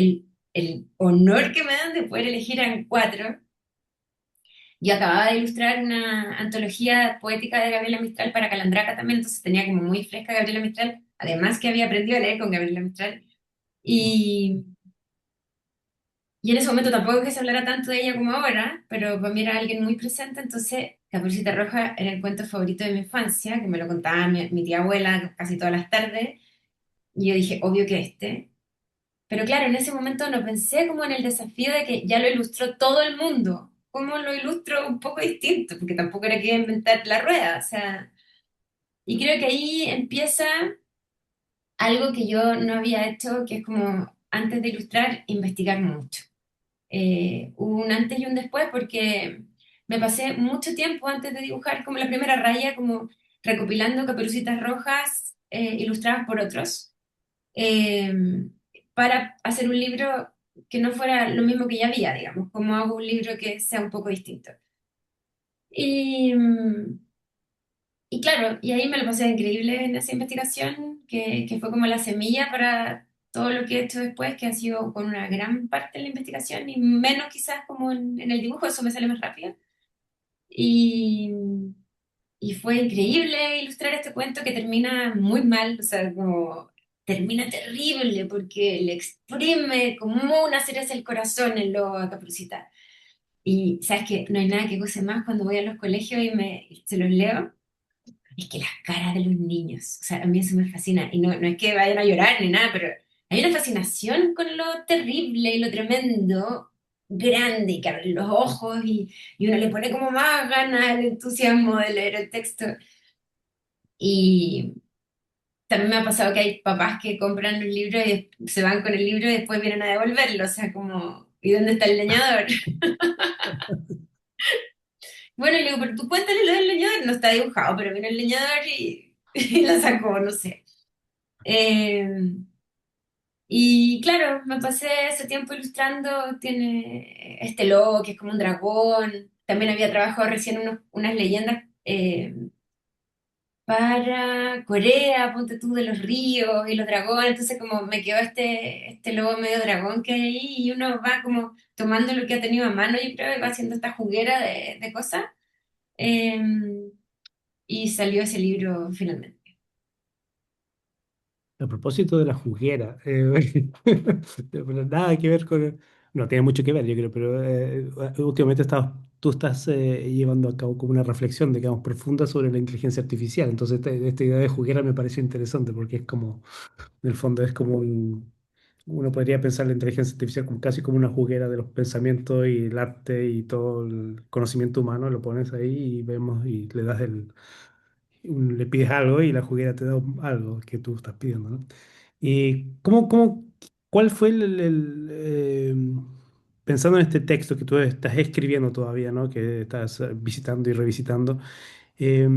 el honor que me dan de poder elegir eran cuatro. Yo acababa de ilustrar una antología poética de Gabriela Mistral para Calandraca también, entonces tenía como muy fresca Gabriela Mistral, además que había aprendido a leer con Gabriela Mistral. Y, y en ese momento tampoco es que se hablara tanto de ella como ahora, pero para mí era alguien muy presente, entonces Caperucita Roja era el cuento favorito de mi infancia, que me lo contaba mi tía abuela casi todas las tardes, y yo dije, obvio que este. Pero claro, en ese momento no pensé como en el desafío de que ya lo ilustró todo el mundo. ¿Cómo lo ilustro un poco distinto? Porque tampoco era que iba a inventar la rueda, o sea, y creo que ahí empieza algo que yo no había hecho, que es como antes de ilustrar, investigar mucho. Hubo un antes y un después porque me pasé mucho tiempo antes de dibujar como la primera raya, como recopilando caperucitas rojas ilustradas por otros, eh, para hacer un libro que no fuera lo mismo que ya había, digamos, como hago un libro que sea un poco distinto. Y, y claro, y ahí me lo pasé increíble en esa investigación, que fue como la semilla para todo lo que he hecho después, que ha sido con una gran parte de la investigación y menos quizás como en el dibujo, eso me sale más rápido. Y, y fue increíble ilustrar este cuento que termina muy mal, o sea, como termina terrible porque le exprime como una cereza el corazón el lobo a Caperucita. Y sabes que no hay nada que goce más cuando voy a los colegios y se los leo, es que las caras de los niños, o sea, a mí eso me fascina. Y no, no es que vayan a llorar ni nada, pero hay una fascinación con lo terrible y lo tremendo, grande, que abren los ojos y uno le pone como más ganas al entusiasmo de leer el texto. Y también me ha pasado que hay papás que compran los libros y se van con el libro y después vienen a devolverlo, o sea, como, ¿y dónde está el leñador? Bueno, y le digo, pero tú cuéntale lo del leñador, no está dibujado, pero viene el leñador y la sacó, no sé. Eh, y claro, me pasé ese tiempo ilustrando, tiene este logo que es como un dragón, también había trabajado recién unas leyendas para Corea, ponte tú, de los ríos y los dragones, entonces como me quedó este logo medio dragón que hay ahí y uno va como tomando lo que ha tenido a mano, yo creo, y va haciendo esta juguera de cosas, eh, y salió ese libro finalmente. A propósito de la juguera, pero nada que ver con... No, tiene mucho que ver, yo creo, pero últimamente tú estás llevando a cabo como una reflexión, digamos, profunda sobre la inteligencia artificial. Entonces, esta idea de juguera me pareció interesante porque es como, en el fondo, es como uno podría pensar la inteligencia artificial como casi como una juguera de los pensamientos y el arte y todo el conocimiento humano, lo pones ahí y vemos y le das le pides algo y la juguera te da algo que tú estás pidiendo, ¿no? ¿Y cuál fue pensando en este texto que tú estás escribiendo todavía, ¿no? Que estás visitando y revisitando, eh,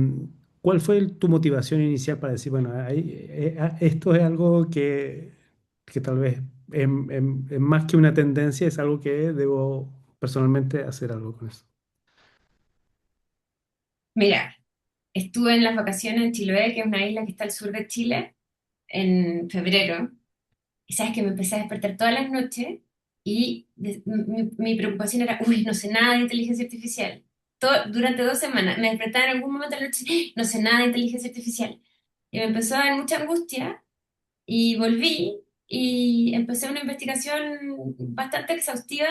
¿cuál fue tu motivación inicial para decir, bueno, esto es algo que tal vez es más que una tendencia, es algo que debo personalmente hacer algo con eso? Mira, estuve en las vacaciones en Chiloé, que es una isla que está al sur de Chile, en febrero. Y sabes que me empecé a despertar todas las noches y mi preocupación era, uy, no sé nada de inteligencia artificial. Durante 2 semanas me despertaba en algún momento de la noche, "Ah, no sé nada de inteligencia artificial". Y me empezó a dar mucha angustia y volví y empecé una investigación bastante exhaustiva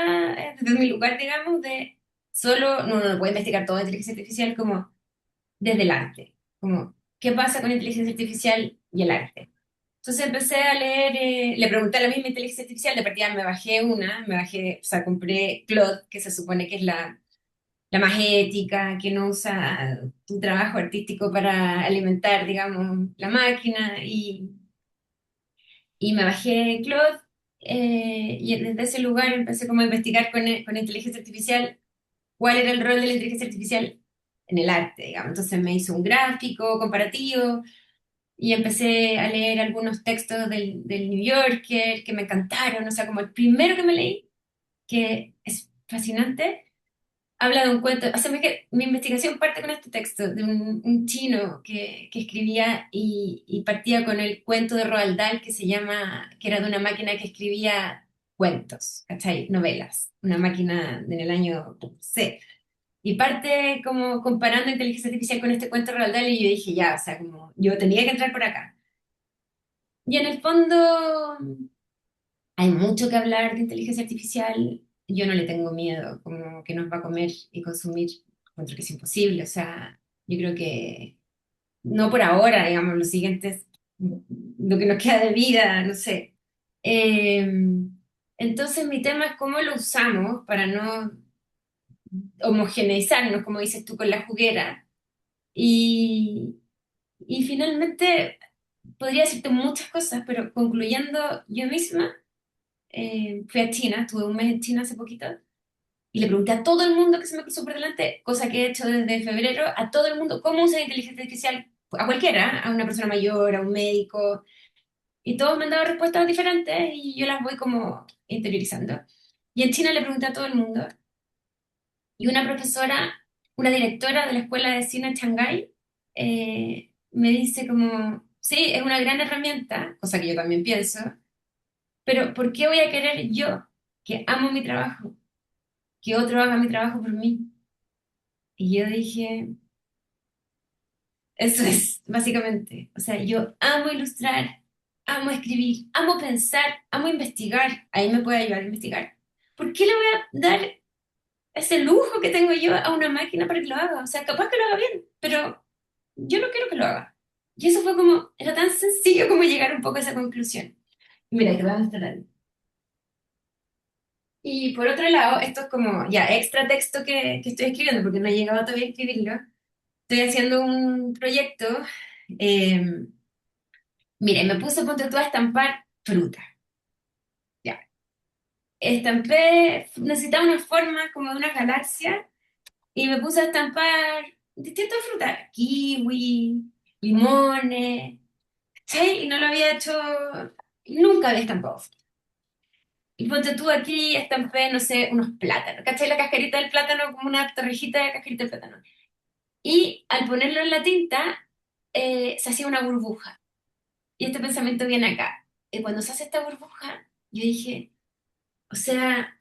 desde mi lugar, digamos, de solo, no puedo investigar todo de inteligencia artificial como desde el arte, como qué pasa con inteligencia artificial y el arte. Entonces empecé a leer, le pregunté a la misma inteligencia artificial, de partida me bajé, o sea, compré Claude, que se supone que es la más ética, que no usa tu trabajo artístico para alimentar, digamos, la máquina, y me bajé Claude, y desde ese lugar empecé como a investigar con inteligencia artificial cuál era el rol de la inteligencia artificial en el arte, digamos. Entonces me hizo un gráfico comparativo, y empecé a leer algunos textos del New Yorker que me encantaron, o sea, como el primero que me leí, que es fascinante, habla de un cuento, o sea, mi investigación parte con este texto de un chino que escribía y partía con el cuento de Roald Dahl que se llama, que era de una máquina que escribía cuentos, ¿cachai? Novelas, una máquina en el año C. Y parte como comparando inteligencia artificial con este cuento de Roald Dahl y yo dije, ya, o sea, como yo tenía que entrar por acá. Y en el fondo hay mucho que hablar de inteligencia artificial. Yo no le tengo miedo, como que nos va a comer y consumir, encuentro que es imposible. O sea, yo creo que no por ahora, digamos, los siguientes, lo que nos queda de vida, no sé. Eh, entonces mi tema es cómo lo usamos para no homogeneizarnos, como dices tú, con la juguera. Y, y finalmente podría decirte muchas cosas, pero concluyendo yo misma, fui a China, estuve un mes en China hace poquito, y le pregunté a todo el mundo que se me cruzó por delante, cosa que he hecho desde febrero, a todo el mundo cómo usa inteligencia artificial, a cualquiera, a una persona mayor, a un médico, y todos me han dado respuestas diferentes y yo las voy como interiorizando. Y en China le pregunté a todo el mundo, y una profesora, una directora de la escuela de cine en Shanghái, me dice como, sí, es una gran herramienta, cosa que yo también pienso, pero ¿por qué voy a querer yo, que amo mi trabajo, que otro haga mi trabajo por mí? Y yo dije, eso es básicamente, o sea, yo amo ilustrar, amo escribir, amo pensar, amo investigar, ahí me puede ayudar a investigar. ¿Por qué le voy a dar ese lujo que tengo yo a una máquina para que lo haga? O sea, capaz que lo haga bien, pero yo no quiero que lo haga. Y eso fue como, era tan sencillo como llegar un poco a esa conclusión. Mira, te voy a mostrar algo. Y por otro lado, esto es como ya extra texto que estoy escribiendo, porque no he llegado todavía a escribirlo. Estoy haciendo un proyecto. eh, Mira, y me puse, ponte tú, a estampar fruta. Ya. Estampé, necesitaba una forma como de una galaxia y me puse a estampar distintas frutas. Kiwi, limones, ¿cachai? Y no lo había hecho, nunca había estampado. Y ponte tú aquí, estampé, no sé, unos plátanos. ¿Cachai? La cascarita del plátano como una torrejita de cascarita del plátano. Y al ponerlo en la tinta, se hacía una burbuja. Y este pensamiento viene acá. Y cuando se hace esta burbuja, yo dije, o sea,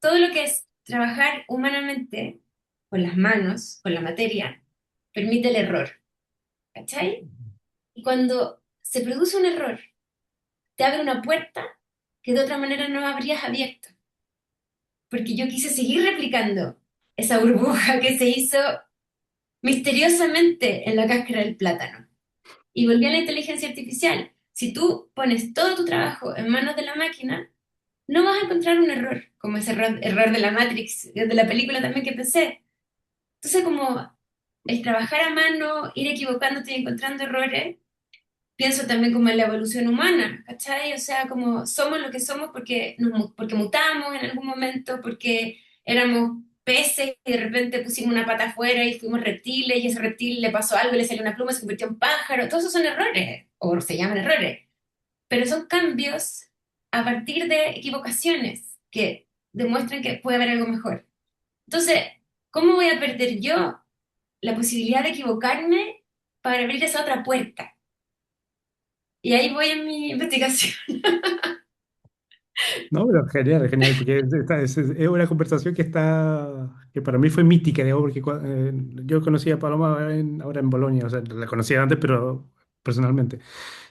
todo lo que es trabajar humanamente, con las manos, con la materia, permite el error. ¿Cachai? Y cuando se produce un error, te abre una puerta que de otra manera no habrías abierto. Porque yo quise seguir replicando esa burbuja que se hizo misteriosamente en la cáscara del plátano. Y volví a la inteligencia artificial. Si tú pones todo tu trabajo en manos de la máquina, no vas a encontrar un error, como ese error de la Matrix, de la película también que pensé. Entonces, como el trabajar a mano, ir equivocándote y encontrando errores, pienso también como en la evolución humana, ¿cachai? O sea, como somos lo que somos porque, porque mutamos en algún momento, porque éramos peces y de repente pusimos una pata afuera y fuimos reptiles y ese reptil le pasó algo y le salió una pluma y se convirtió en pájaro. Todos esos son errores, o se llaman errores, pero son cambios a partir de equivocaciones que demuestran que puede haber algo mejor. Entonces, ¿cómo voy a perder yo la posibilidad de equivocarme para abrir esa otra puerta? Y ahí voy en mi investigación. No, pero genial, genial, porque es una conversación que que para mí fue mítica, digamos, porque yo conocí a Paloma ahora en Bolonia, o sea, la conocía antes, pero personalmente.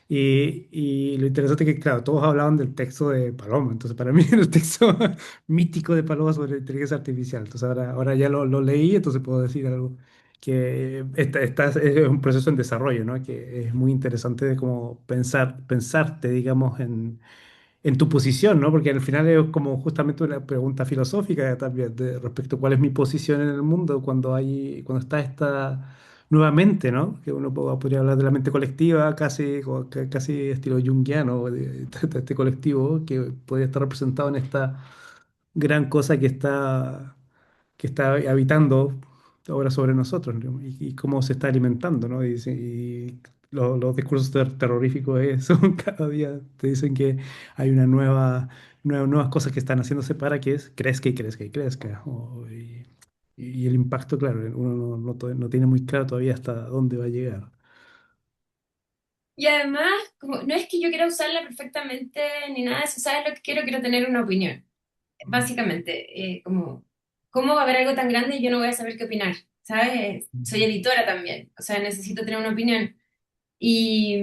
Y lo interesante es que, claro, todos hablaban del texto de Paloma, entonces para mí era el texto mítico de Paloma sobre inteligencia artificial. Entonces ahora ya lo leí, entonces puedo decir algo que es un proceso en desarrollo, ¿no? Que es muy interesante de cómo pensarte, digamos, en tu posición, ¿no? Porque al final es como justamente una pregunta filosófica también de respecto a cuál es mi posición en el mundo cuando está esta nuevamente, ¿no? Que uno podría hablar de la mente colectiva, casi estilo junguiano, este colectivo que podría estar representado en esta gran cosa que está habitando ahora sobre nosotros, ¿no? Y cómo se está alimentando, ¿no? los discursos terroríficos son cada día, te dicen que hay una nuevas cosas que están haciéndose para que crezca y crezca y crezca. Y el impacto, claro, uno no tiene muy claro todavía hasta dónde va a llegar. Y además, como, no es que yo quiera usarla perfectamente ni nada de eso, ¿sabes lo que quiero? Quiero tener una opinión, básicamente. Como, ¿cómo va a haber algo tan grande y yo no voy a saber qué opinar? ¿Sabes? Soy editora también, o sea, necesito tener una opinión. Y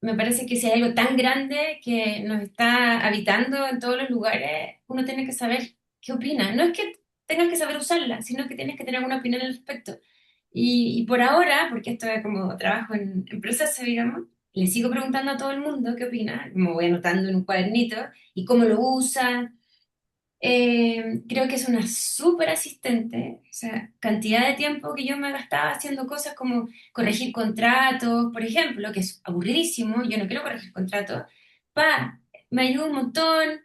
me parece que si hay algo tan grande que nos está habitando en todos los lugares, uno tiene que saber qué opina. No es que tengas que saber usarla, sino que tienes que tener alguna opinión al respecto. Y por ahora, porque esto es como trabajo en proceso, digamos, le sigo preguntando a todo el mundo qué opina, como voy anotando en un cuadernito, y cómo lo usa. Creo que es una súper asistente, o sea, cantidad de tiempo que yo me gastaba haciendo cosas como corregir contratos, por ejemplo, que es aburridísimo, yo no quiero corregir contratos, me ayuda un montón,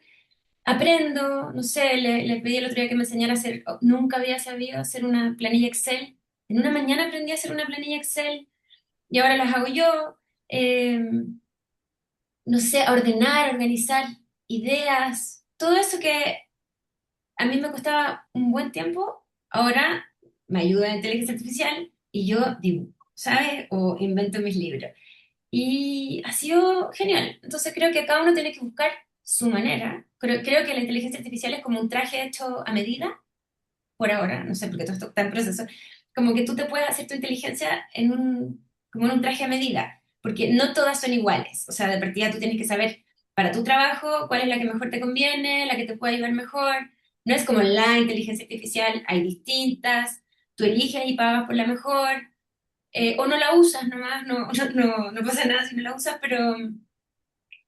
aprendo, no sé, le pedí el otro día que me enseñara a hacer, nunca había sabido hacer una planilla Excel, en una mañana aprendí a hacer una planilla Excel y ahora las hago yo, eh, no sé, a ordenar, organizar ideas, todo eso que a mí me costaba un buen tiempo, ahora me ayuda la inteligencia artificial y yo dibujo, ¿sabes? O invento mis libros. Y ha sido genial. Entonces creo que cada uno tiene que buscar su manera. Creo que la inteligencia artificial es como un traje hecho a medida, por ahora, no sé, porque todo esto está en proceso. Como que tú te puedes hacer tu inteligencia como en un traje a medida, porque no todas son iguales. O sea, de partida tú tienes que saber para tu trabajo cuál es la que mejor te conviene, la que te puede ayudar mejor. No es como la inteligencia artificial, hay distintas, tú eliges y pagas por la mejor, o no la usas nomás, no pasa nada si no la usas, pero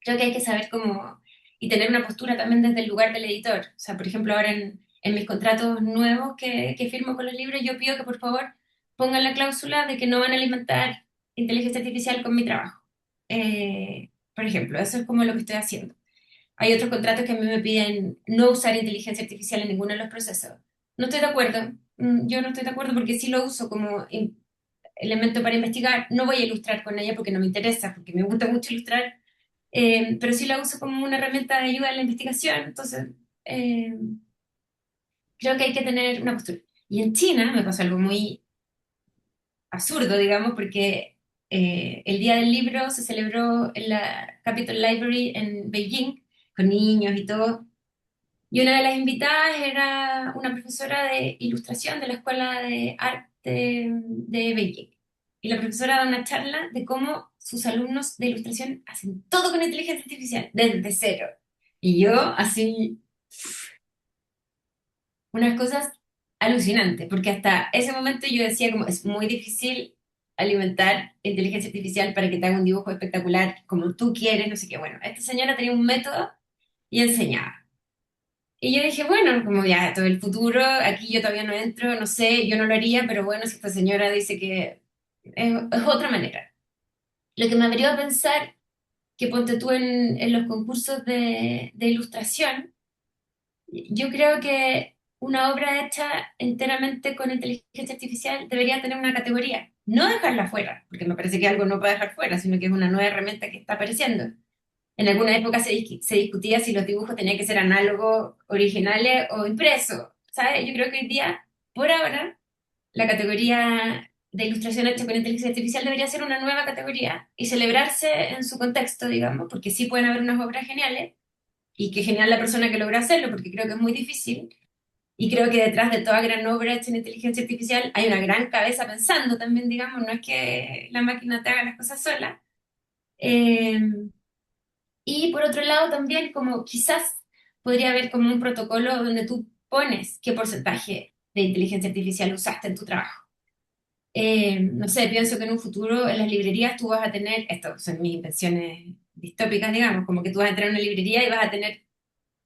creo que hay que saber cómo y tener una postura también desde el lugar del editor. O sea, por ejemplo, ahora en mis contratos nuevos que firmo con los libros, yo pido que por favor pongan la cláusula de que no van a alimentar inteligencia artificial con mi trabajo. Por ejemplo, eso es como lo que estoy haciendo. Hay otros contratos que a mí me piden no usar inteligencia artificial en ninguno de los procesos. No estoy de acuerdo. Yo no estoy de acuerdo porque sí lo uso como elemento para investigar. No voy a ilustrar con ella porque no me interesa, porque me gusta mucho ilustrar, pero sí la uso como una herramienta de ayuda en la investigación. Entonces, eh, creo que hay que tener una postura. Y en China me pasó algo muy absurdo, digamos, porque el Día del Libro se celebró en la Capitol Library en Beijing, con niños y todo. Y una de las invitadas era una profesora de ilustración de la Escuela de Arte de Beijing. Y la profesora da una charla de cómo sus alumnos de ilustración hacen todo con inteligencia artificial, desde cero. Y yo, así, unas cosas alucinantes, porque hasta ese momento yo decía como es muy difícil alimentar inteligencia artificial para que te haga un dibujo espectacular como tú quieres, no sé qué. Bueno, esta señora tenía un método y enseñaba. Y yo dije, bueno, como ya todo el futuro, aquí yo todavía no entro, no sé, yo no lo haría, pero bueno, si esta señora dice que es otra manera. Lo que me abrió a pensar que ponte tú en los concursos de ilustración, yo creo que una obra hecha enteramente con inteligencia artificial debería tener una categoría. No dejarla fuera, porque me parece que algo no puede dejar fuera, sino que es una nueva herramienta que está apareciendo. En alguna época se discutía si los dibujos tenían que ser análogos, originales o impresos. ¿Sabes? Yo creo que hoy día, por ahora, la categoría de ilustración hecha con inteligencia artificial debería ser una nueva categoría y celebrarse en su contexto, digamos, porque sí pueden haber unas obras geniales y que genial la persona que logra hacerlo, porque creo que es muy difícil. Y creo que detrás de toda gran obra hecha en inteligencia artificial hay una gran cabeza pensando también, digamos, no es que la máquina te haga las cosas sola. Eh, y por otro lado también como quizás podría haber como un protocolo donde tú pones qué porcentaje de inteligencia artificial usaste en tu trabajo. No sé, pienso que en un futuro en las librerías tú vas a tener, esto son mis invenciones distópicas, digamos, como que tú vas a entrar a una librería y vas a tener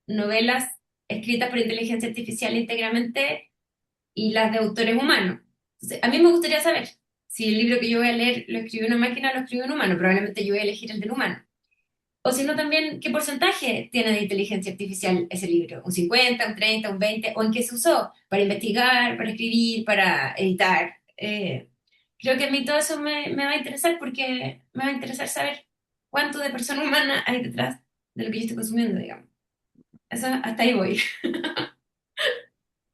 novelas escritas por inteligencia artificial íntegramente y las de autores humanos. Entonces, a mí me gustaría saber si el libro que yo voy a leer lo escribió una máquina o lo escribió un humano. Probablemente yo voy a elegir el del humano. O si no, también, ¿qué porcentaje tiene de inteligencia artificial ese libro? ¿Un 50, un 30, un 20? ¿O en qué se usó? ¿Para investigar, para escribir, para editar? creo que a mí todo eso me va a interesar porque me va a interesar saber cuánto de persona humana hay detrás de lo que yo estoy consumiendo, digamos. Eso, hasta ahí voy.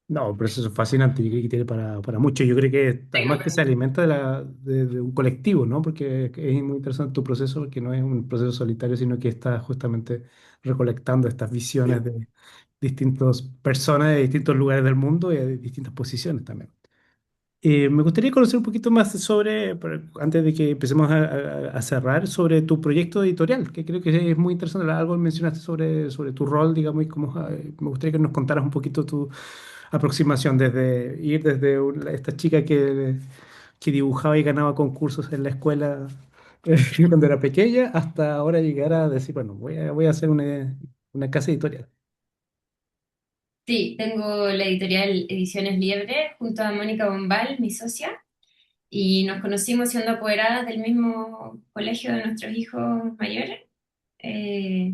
No, pero eso es fascinante, yo creo que tiene para mucho. Yo creo que Tengo además que se preguntas. alimenta de un colectivo, ¿no? Porque es muy interesante tu proceso, porque no es un proceso solitario, sino que estás justamente recolectando estas visiones de distintas personas de distintos lugares del mundo y de distintas posiciones también. Me gustaría conocer un poquito más sobre, antes de que empecemos a cerrar, sobre tu proyecto editorial, que creo que es muy interesante. Algo mencionaste sobre tu rol, digamos, y cómo, me gustaría que nos contaras un poquito tu aproximación, desde ir desde esta chica que dibujaba y ganaba concursos en la escuela cuando era pequeña, hasta ahora llegar a decir, bueno, voy a hacer una casa editorial. Sí, tengo la editorial Ediciones Liebre junto a Mónica Bombal, mi socia, y nos conocimos siendo apoderadas del mismo colegio de nuestros hijos mayores. Eh,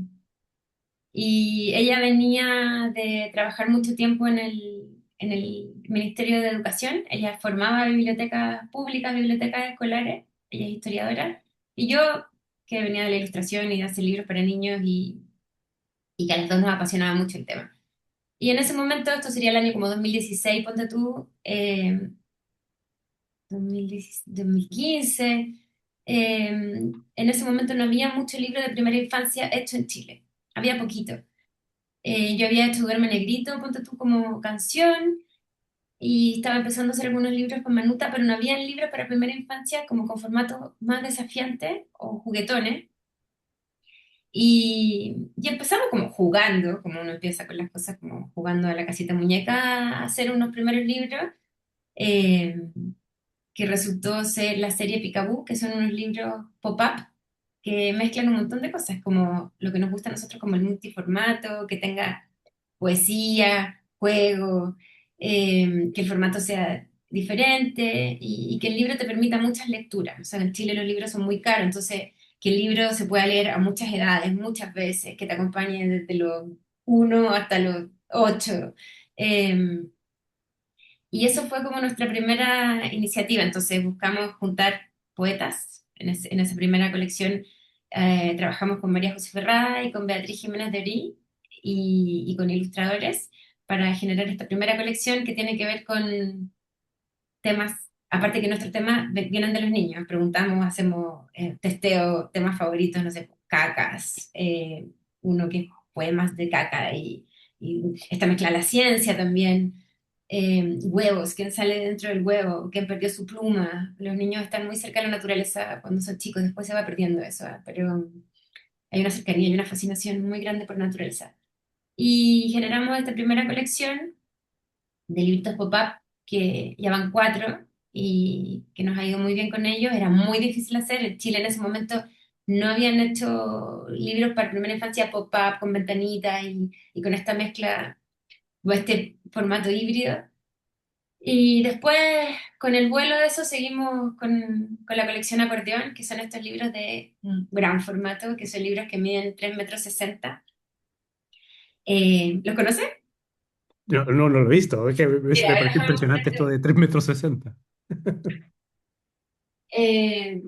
y ella venía de trabajar mucho tiempo en el Ministerio de Educación. Ella formaba bibliotecas públicas, bibliotecas escolares, ella es historiadora, y yo, que venía de la ilustración y de hacer libros para niños y que a las dos nos apasionaba mucho el tema. Y en ese momento, esto sería el año como 2016, ponte tú, 2010, 2015, en ese momento no había mucho libro de primera infancia hecho en Chile, había poquito. Yo había hecho Duerme Negrito, ponte tú como canción, y estaba empezando a hacer algunos libros con Manuta, pero no había libros para primera infancia como con formatos más desafiantes o juguetones. Y empezamos como jugando, como uno empieza con las cosas, como jugando a la casita muñeca, a hacer unos primeros libros, eh, que resultó ser la serie Picaboo, que son unos libros pop-up que mezclan un montón de cosas, como lo que nos gusta a nosotros, como el multiformato, que tenga poesía, juego, que el formato sea diferente y que el libro te permita muchas lecturas. O sea, en Chile los libros son muy caros, entonces que el libro se pueda leer a muchas edades, muchas veces, que te acompañe desde los 1 hasta los 8. Y eso fue como nuestra primera iniciativa. Entonces buscamos juntar poetas. En esa primera colección trabajamos con María José Ferrada y con Beatriz Jiménez de Orí y con ilustradores para generar esta primera colección que tiene que ver con temas, aparte que nuestros temas vienen de los niños. Preguntamos, hacemos testeo, temas favoritos, no sé, cacas, uno que es poemas de caca y esta mezcla la ciencia también, huevos, quién sale dentro del huevo, quién perdió su pluma. Los niños están muy cerca de la naturaleza cuando son chicos, después se va perdiendo eso, pero hay una cercanía y una fascinación muy grande por la naturaleza. Y generamos esta primera colección de libritos pop-up que ya van 4 y que nos ha ido muy bien con ellos. Era muy difícil hacer. En Chile en ese momento no habían hecho libros para primera infancia pop-up con ventanitas y con esta mezcla o este formato híbrido. Y después, con el vuelo de eso, seguimos con la colección Acordeón, que son estos libros de un gran formato, que son libros que miden 3,60 metros. ¿Los conoces? No, no, no lo he visto, es que Mira, me parece déjame impresionante esto mostrarte. de 3,60 metros. Eh,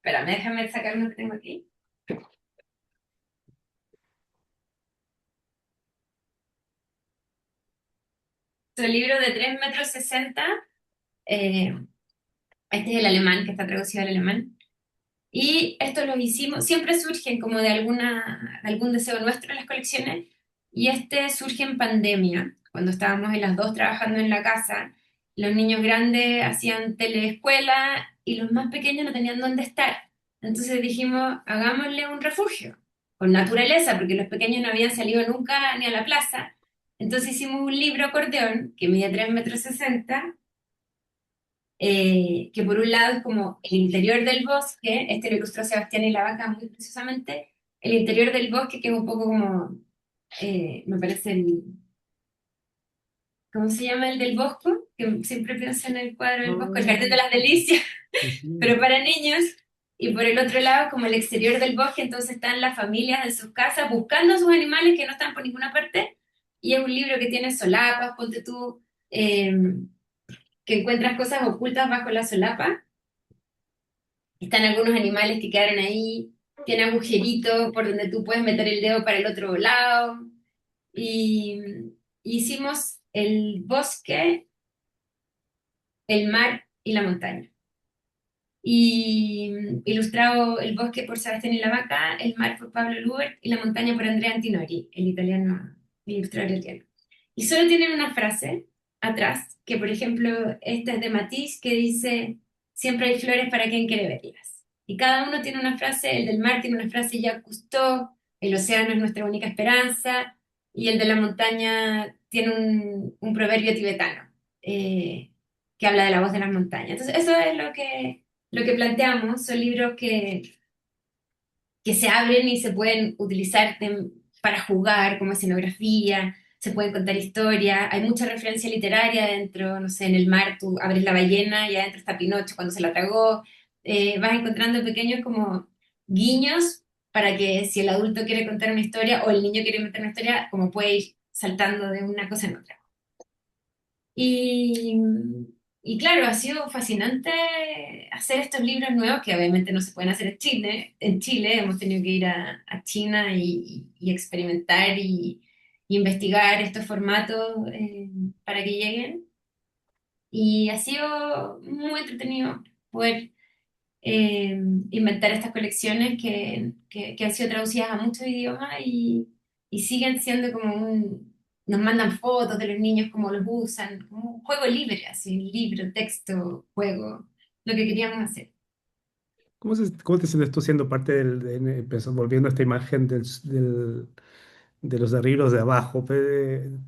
Espérame, déjame sacar uno que tengo aquí. Es un libro de 3,60 metros. eh, este es el alemán, que está traducido al alemán. Y esto lo hicimos, siempre surgen como de algún deseo nuestro en las colecciones. Y este surge en pandemia, cuando estábamos en las dos trabajando en la casa. Los niños grandes hacían teleescuela y los más pequeños no tenían dónde estar. Entonces dijimos, hagámosle un refugio, con naturaleza, porque los pequeños no habían salido nunca ni a la plaza. Entonces hicimos un libro acordeón que mide 3,60 metros, que por un lado es como el interior del bosque, este lo ilustró Sebastián y la Vaca muy precisamente, el interior del bosque que es un poco como, me parece ¿cómo se llama el del bosque? Que siempre pienso en el cuadro del bosque, el Jardín de Ah, las Delicias, sí, sí. pero para niños. Y por el otro lado, como el exterior del bosque, entonces están las familias en sus casas buscando a sus animales que no están por ninguna parte. Y es un libro que tiene solapas, ponte tú, que encuentras cosas ocultas bajo la solapa. Están algunos animales que quedaron ahí, tiene agujeritos por donde tú puedes meter el dedo para el otro lado. Y hicimos el bosque, el mar y la montaña. Y ilustrado el bosque por Sebastián y la Vaca, el mar por Pablo Lubert y la montaña por Andrea Antinori, el italiano, el ilustrador italiano. Y solo tienen una frase atrás, que por ejemplo, esta es de Matisse, que dice, siempre hay flores para quien quiere verlas. Y cada uno tiene una frase, el del mar tiene una frase, Jacques Cousteau, el océano es nuestra única esperanza, y el de la montaña tiene un proverbio tibetano, que habla de la voz de las montañas. Entonces, eso es lo que planteamos. Son libros que se abren y se pueden utilizar para jugar como escenografía, se pueden contar historias, hay mucha referencia literaria dentro, no sé, en el mar tú abres la ballena y adentro está Pinocho cuando se la tragó. Vas encontrando pequeños como guiños para que si el adulto quiere contar una historia o el niño quiere contar una historia, como puede ir saltando de una cosa en otra. Y, y claro, ha sido fascinante hacer estos libros nuevos que obviamente no se pueden hacer en Chile. En Chile hemos tenido que ir a China y experimentar y investigar estos formatos para que lleguen. Y ha sido muy entretenido poder eh, inventar estas colecciones que han sido traducidas a muchos idiomas y siguen siendo como nos mandan fotos de los niños, cómo los usan, como un juego libre, así, libro, texto, juego, lo que queríamos hacer. ¿Cómo te sientes tú siendo parte volviendo a esta imagen de los de arriba y los de abajo,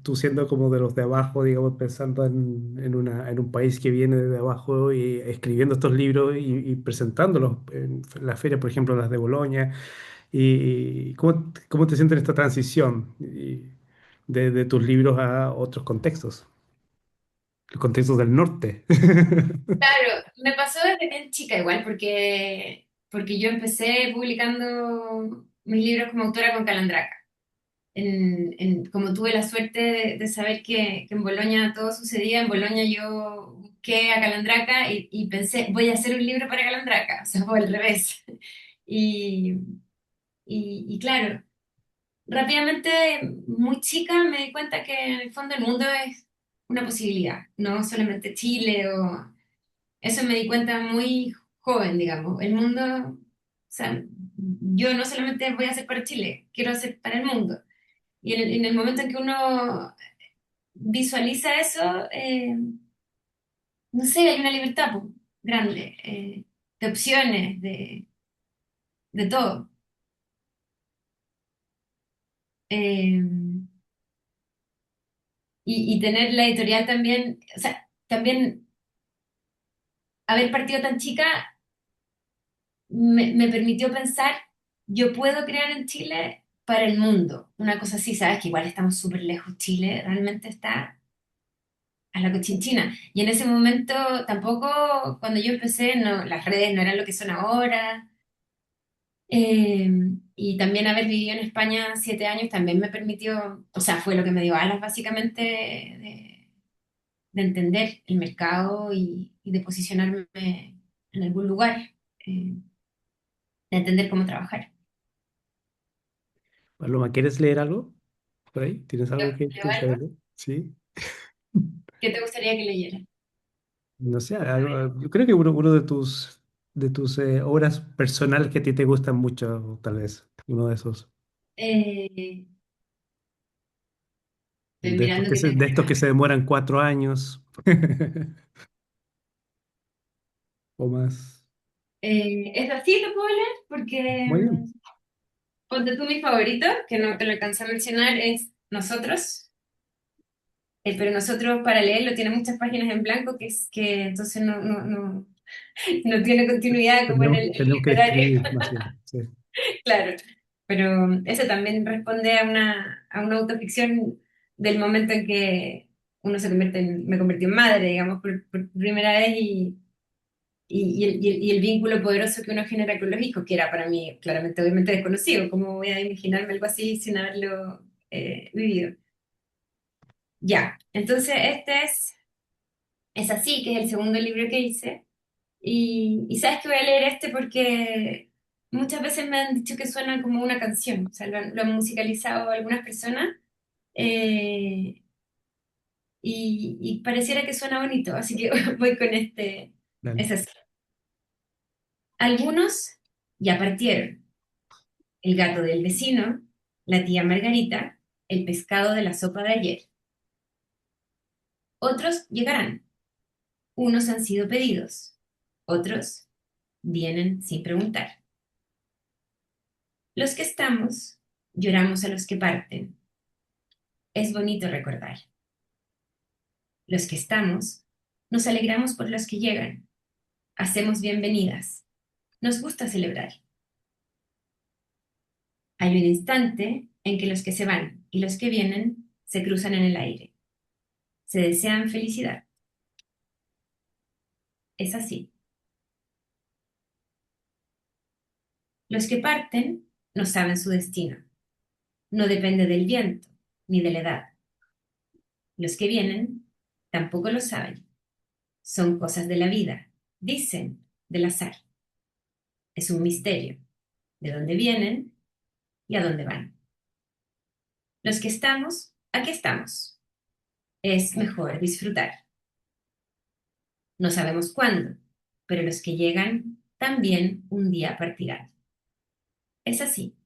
tú siendo como de los de abajo, digamos, pensando en un país que viene de abajo y escribiendo estos libros y presentándolos en la feria, por ejemplo, las de Bolonia, y cómo te sientes en esta transición de tus libros a otros contextos, los contextos del norte? Claro, me pasó desde bien chica igual, porque yo empecé publicando mis libros como autora con Calandraca. Como tuve la suerte de saber que en Bolonia todo sucedía, en Bolonia yo busqué a Calandraca y pensé, voy a hacer un libro para Calandraca, o sea, fue al revés. Y, y claro, rápidamente, muy chica, me di cuenta que en el fondo el mundo es una posibilidad, no solamente Chile o... Eso me di cuenta muy joven, digamos. El mundo, o sea, yo no solamente voy a hacer para Chile, quiero hacer para el mundo. Y en el momento en que uno visualiza eso, no sé, hay una libertad po, grande, de opciones, de todo. Eh, y tener la editorial también, o sea, también haber partido tan chica me permitió pensar, yo puedo crear en Chile para el mundo. Una cosa así, sabes que igual estamos súper lejos, Chile realmente está a la cochinchina. Y en ese momento tampoco, cuando yo empecé, no, las redes no eran lo que son ahora. Eh, y también haber vivido en España 7 años también me permitió, o sea, fue lo que me dio alas básicamente de entender el mercado y de posicionarme en algún lugar, eh, de entender cómo trabajar. Paloma, ¿quieres leer algo por ahí? ¿Tienes algo que ¿Leo te gustaría algo? leer? Sí. ¿Qué te gustaría que leyera? No sé, yo creo que uno de tus obras personales que a ti te gustan mucho, tal vez, uno de esos, Eh, estoy de estos mirando que que se, tengo de estos acá. que se demoran 4 años o más. Es así, lo puedo leer porque Muy bien. ponte tú mi favorito, que no te lo alcancé a mencionar, es Nosotros. Pero Nosotros para leerlo tiene muchas páginas en blanco que entonces no tiene continuidad como en Tenemos, el tenemos que literario. describir más bien. Sí. Claro, pero ese también responde a una autoficción del momento en que uno me convirtió en madre, digamos, por primera vez y el vínculo poderoso que uno genera con los hijos, que era para mí claramente, obviamente desconocido. ¿Cómo voy a imaginarme algo así sin haberlo vivido? Ya, entonces es así, que es el segundo libro que hice. Y sabes que voy a leer este porque muchas veces me han dicho que suena como una canción, o sea, lo han musicalizado algunas personas eh, y pareciera que suena bonito, así que voy con este. Dale. Es así. Algunos ya partieron, el gato del vecino, la tía Margarita, el pescado de la sopa de ayer. Otros llegarán, unos han sido pedidos, otros vienen sin preguntar. Los que estamos, lloramos a los que parten. Es bonito recordar. Los que estamos, nos alegramos por los que llegan. Hacemos bienvenidas. Nos gusta celebrar. Hay un instante en que los que se van y los que vienen se cruzan en el aire. Se desean felicidad. Es así. Los que parten no saben su destino. No depende del viento ni de la edad. Los que vienen tampoco lo saben. Son cosas de la vida, dicen, del azar. Es un misterio de dónde vienen y a dónde van. Los que estamos, aquí estamos. Es mejor disfrutar. No sabemos cuándo, pero los que llegan también un día partirán. Es así,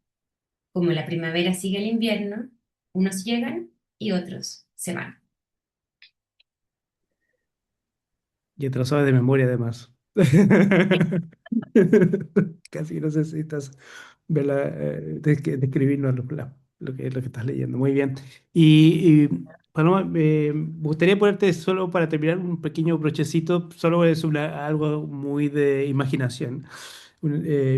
como la primavera sigue el invierno, unos llegan y otros se van. Y te lo sabes de memoria además. Casi no necesitas describirnos lo que estás leyendo. Muy bien. Paloma, me gustaría ponerte solo para terminar un pequeño brochecito, solo es algo muy de imaginación.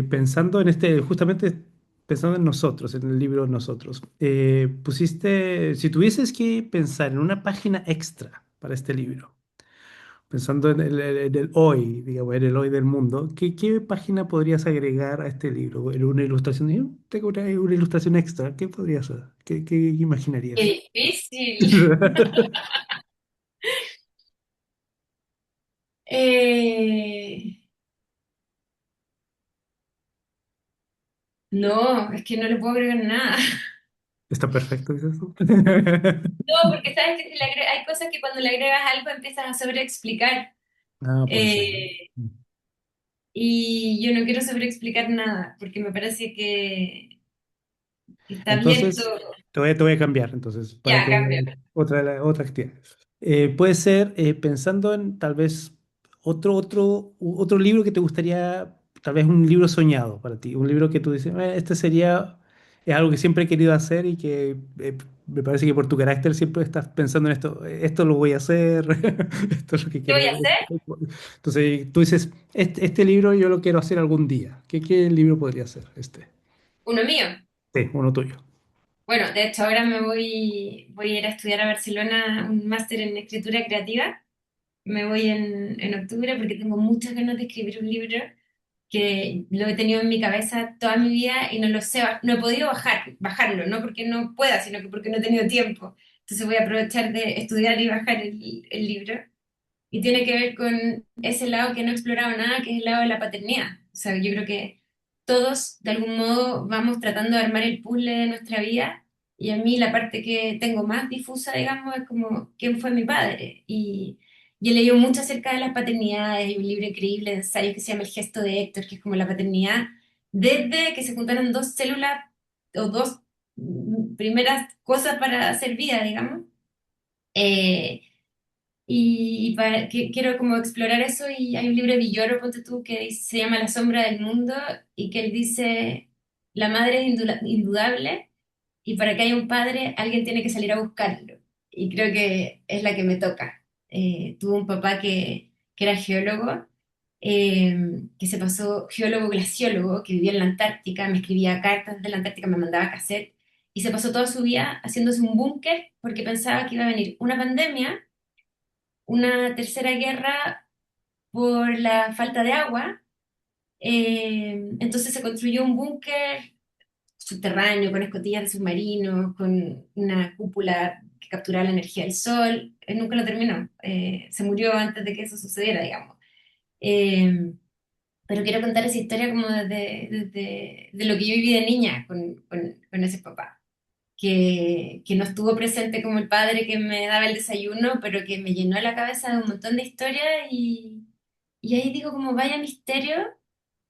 Pensando en justamente pensando en nosotros, en el libro Nosotros. Pusiste, si tuvieses que pensar en una página extra para este libro, pensando en el hoy, digamos, en el hoy del mundo, ¿qué página podrías agregar a este libro? ¿En una ilustración? Yo tengo una ilustración extra. ¿Qué podría ser? ¿Qué imaginarías? ¡Qué difícil! Eh, no, es que no le puedo agregar nada. Está perfecto, ¿dices tú? No, porque sabes que si hay cosas que cuando le agregas algo empiezas a sobreexplicar. Ah, puede ser. Eh, y yo no quiero sobreexplicar nada, porque me parece que está abierto. Entonces, te voy a cambiar, entonces, para Ya, que cambio. otra actividad. Puede ser pensando en tal vez otro libro que te gustaría, tal vez un libro soñado para ti, un libro que tú dices, este sería, es algo que siempre he querido hacer y que me parece que por tu carácter siempre estás pensando en esto, esto lo voy a hacer, esto es lo que ¿Qué voy a quiero. hacer? Entonces, tú dices, este libro yo lo quiero hacer algún día. ¿Qué libro podría ser este? Uno mío. Sí, uno tuyo. Bueno, de hecho ahora voy a ir a estudiar a Barcelona un máster en escritura creativa. Me voy en octubre porque tengo muchas ganas de escribir un libro que lo he tenido en mi cabeza toda mi vida y no lo sé, no he podido bajarlo, no porque no pueda, sino que porque no he tenido tiempo. Entonces voy a aprovechar de estudiar y bajar el libro. Y tiene que ver con ese lado que no he explorado nada, que es el lado de la paternidad. O sea, yo creo que todos de algún modo vamos tratando de armar el puzzle de nuestra vida y a mí la parte que tengo más difusa, digamos, es como quién fue mi padre. Y he leído mucho acerca de las paternidades, hay un libro increíble de ensayo que se llama El gesto de Héctor, que es como la paternidad desde que se juntaron dos células o dos primeras cosas para hacer vida, digamos. Eh, quiero como explorar eso y hay un libro de Villoro, ponte tú, se llama La sombra del mundo y que él dice, la madre es indudable y para que haya un padre alguien tiene que salir a buscarlo. Y creo que es la que me toca. Tuve un papá que era geólogo, que se pasó geólogo glaciólogo, que vivía en la Antártica, me escribía cartas de la Antártica, me mandaba cassette y se pasó toda su vida haciéndose un búnker porque pensaba que iba a venir una pandemia, una tercera guerra por la falta de agua. Entonces se construyó un búnker subterráneo con escotillas de submarinos, con una cúpula que capturaba la energía del sol. Él nunca lo terminó. Se murió antes de que eso sucediera, digamos. Eh, pero quiero contar esa historia como de lo que yo viví de niña con ese papá, que no estuvo presente como el padre que me daba el desayuno, pero que me llenó la cabeza de un montón de historias y ahí digo como vaya misterio,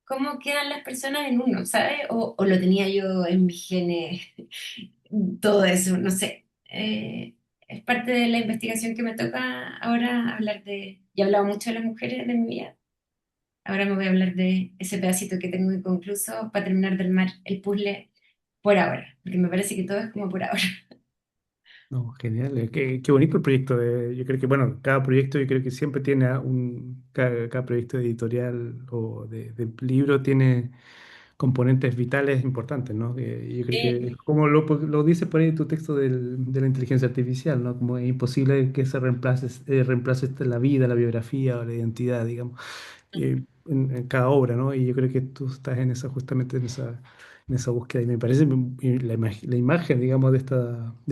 cómo quedan las personas en uno, ¿sabes? O lo tenía yo en mis genes, todo eso, no sé. Es parte de la investigación que me toca ahora hablar de, ya he hablado mucho de las mujeres de mi vida. Ahora me voy a hablar de ese pedacito que tengo inconcluso para terminar de armar el puzzle por ahora, porque me parece que todo es como por ahora. No, genial. Qué bonito el proyecto. Yo creo que, bueno, cada proyecto yo creo que siempre tiene cada proyecto editorial o de libro tiene componentes vitales importantes, ¿no? Yo creo que, Sí, como lo dice por ahí tu texto de la inteligencia artificial, ¿no? Como es imposible que se reemplace la vida, la biografía o la identidad, digamos, en cada obra, ¿no? Y yo creo que tú estás en esa, justamente en esa búsqueda. Y me parece la imagen, digamos, de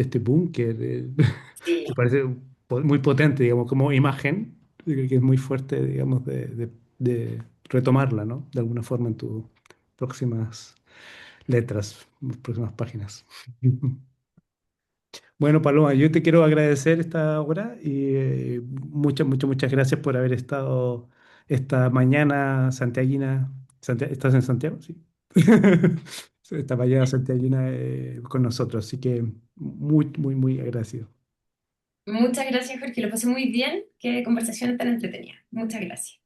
este búnker, me sí. parece muy potente, digamos, como imagen. Yo creo que es muy fuerte, digamos, de retomarla, ¿no? De alguna forma en tus próximas letras, próximas páginas. Bueno, Paloma, yo te quiero agradecer esta hora y muchas gracias por haber estado esta mañana santiaguina. ¿Estás en Santiago? Sí. Esta mañana santiaguina con nosotros, así que muy agradecido. Muchas gracias, Jorge. Lo pasé muy bien. Qué conversación tan entretenida. Muchas gracias.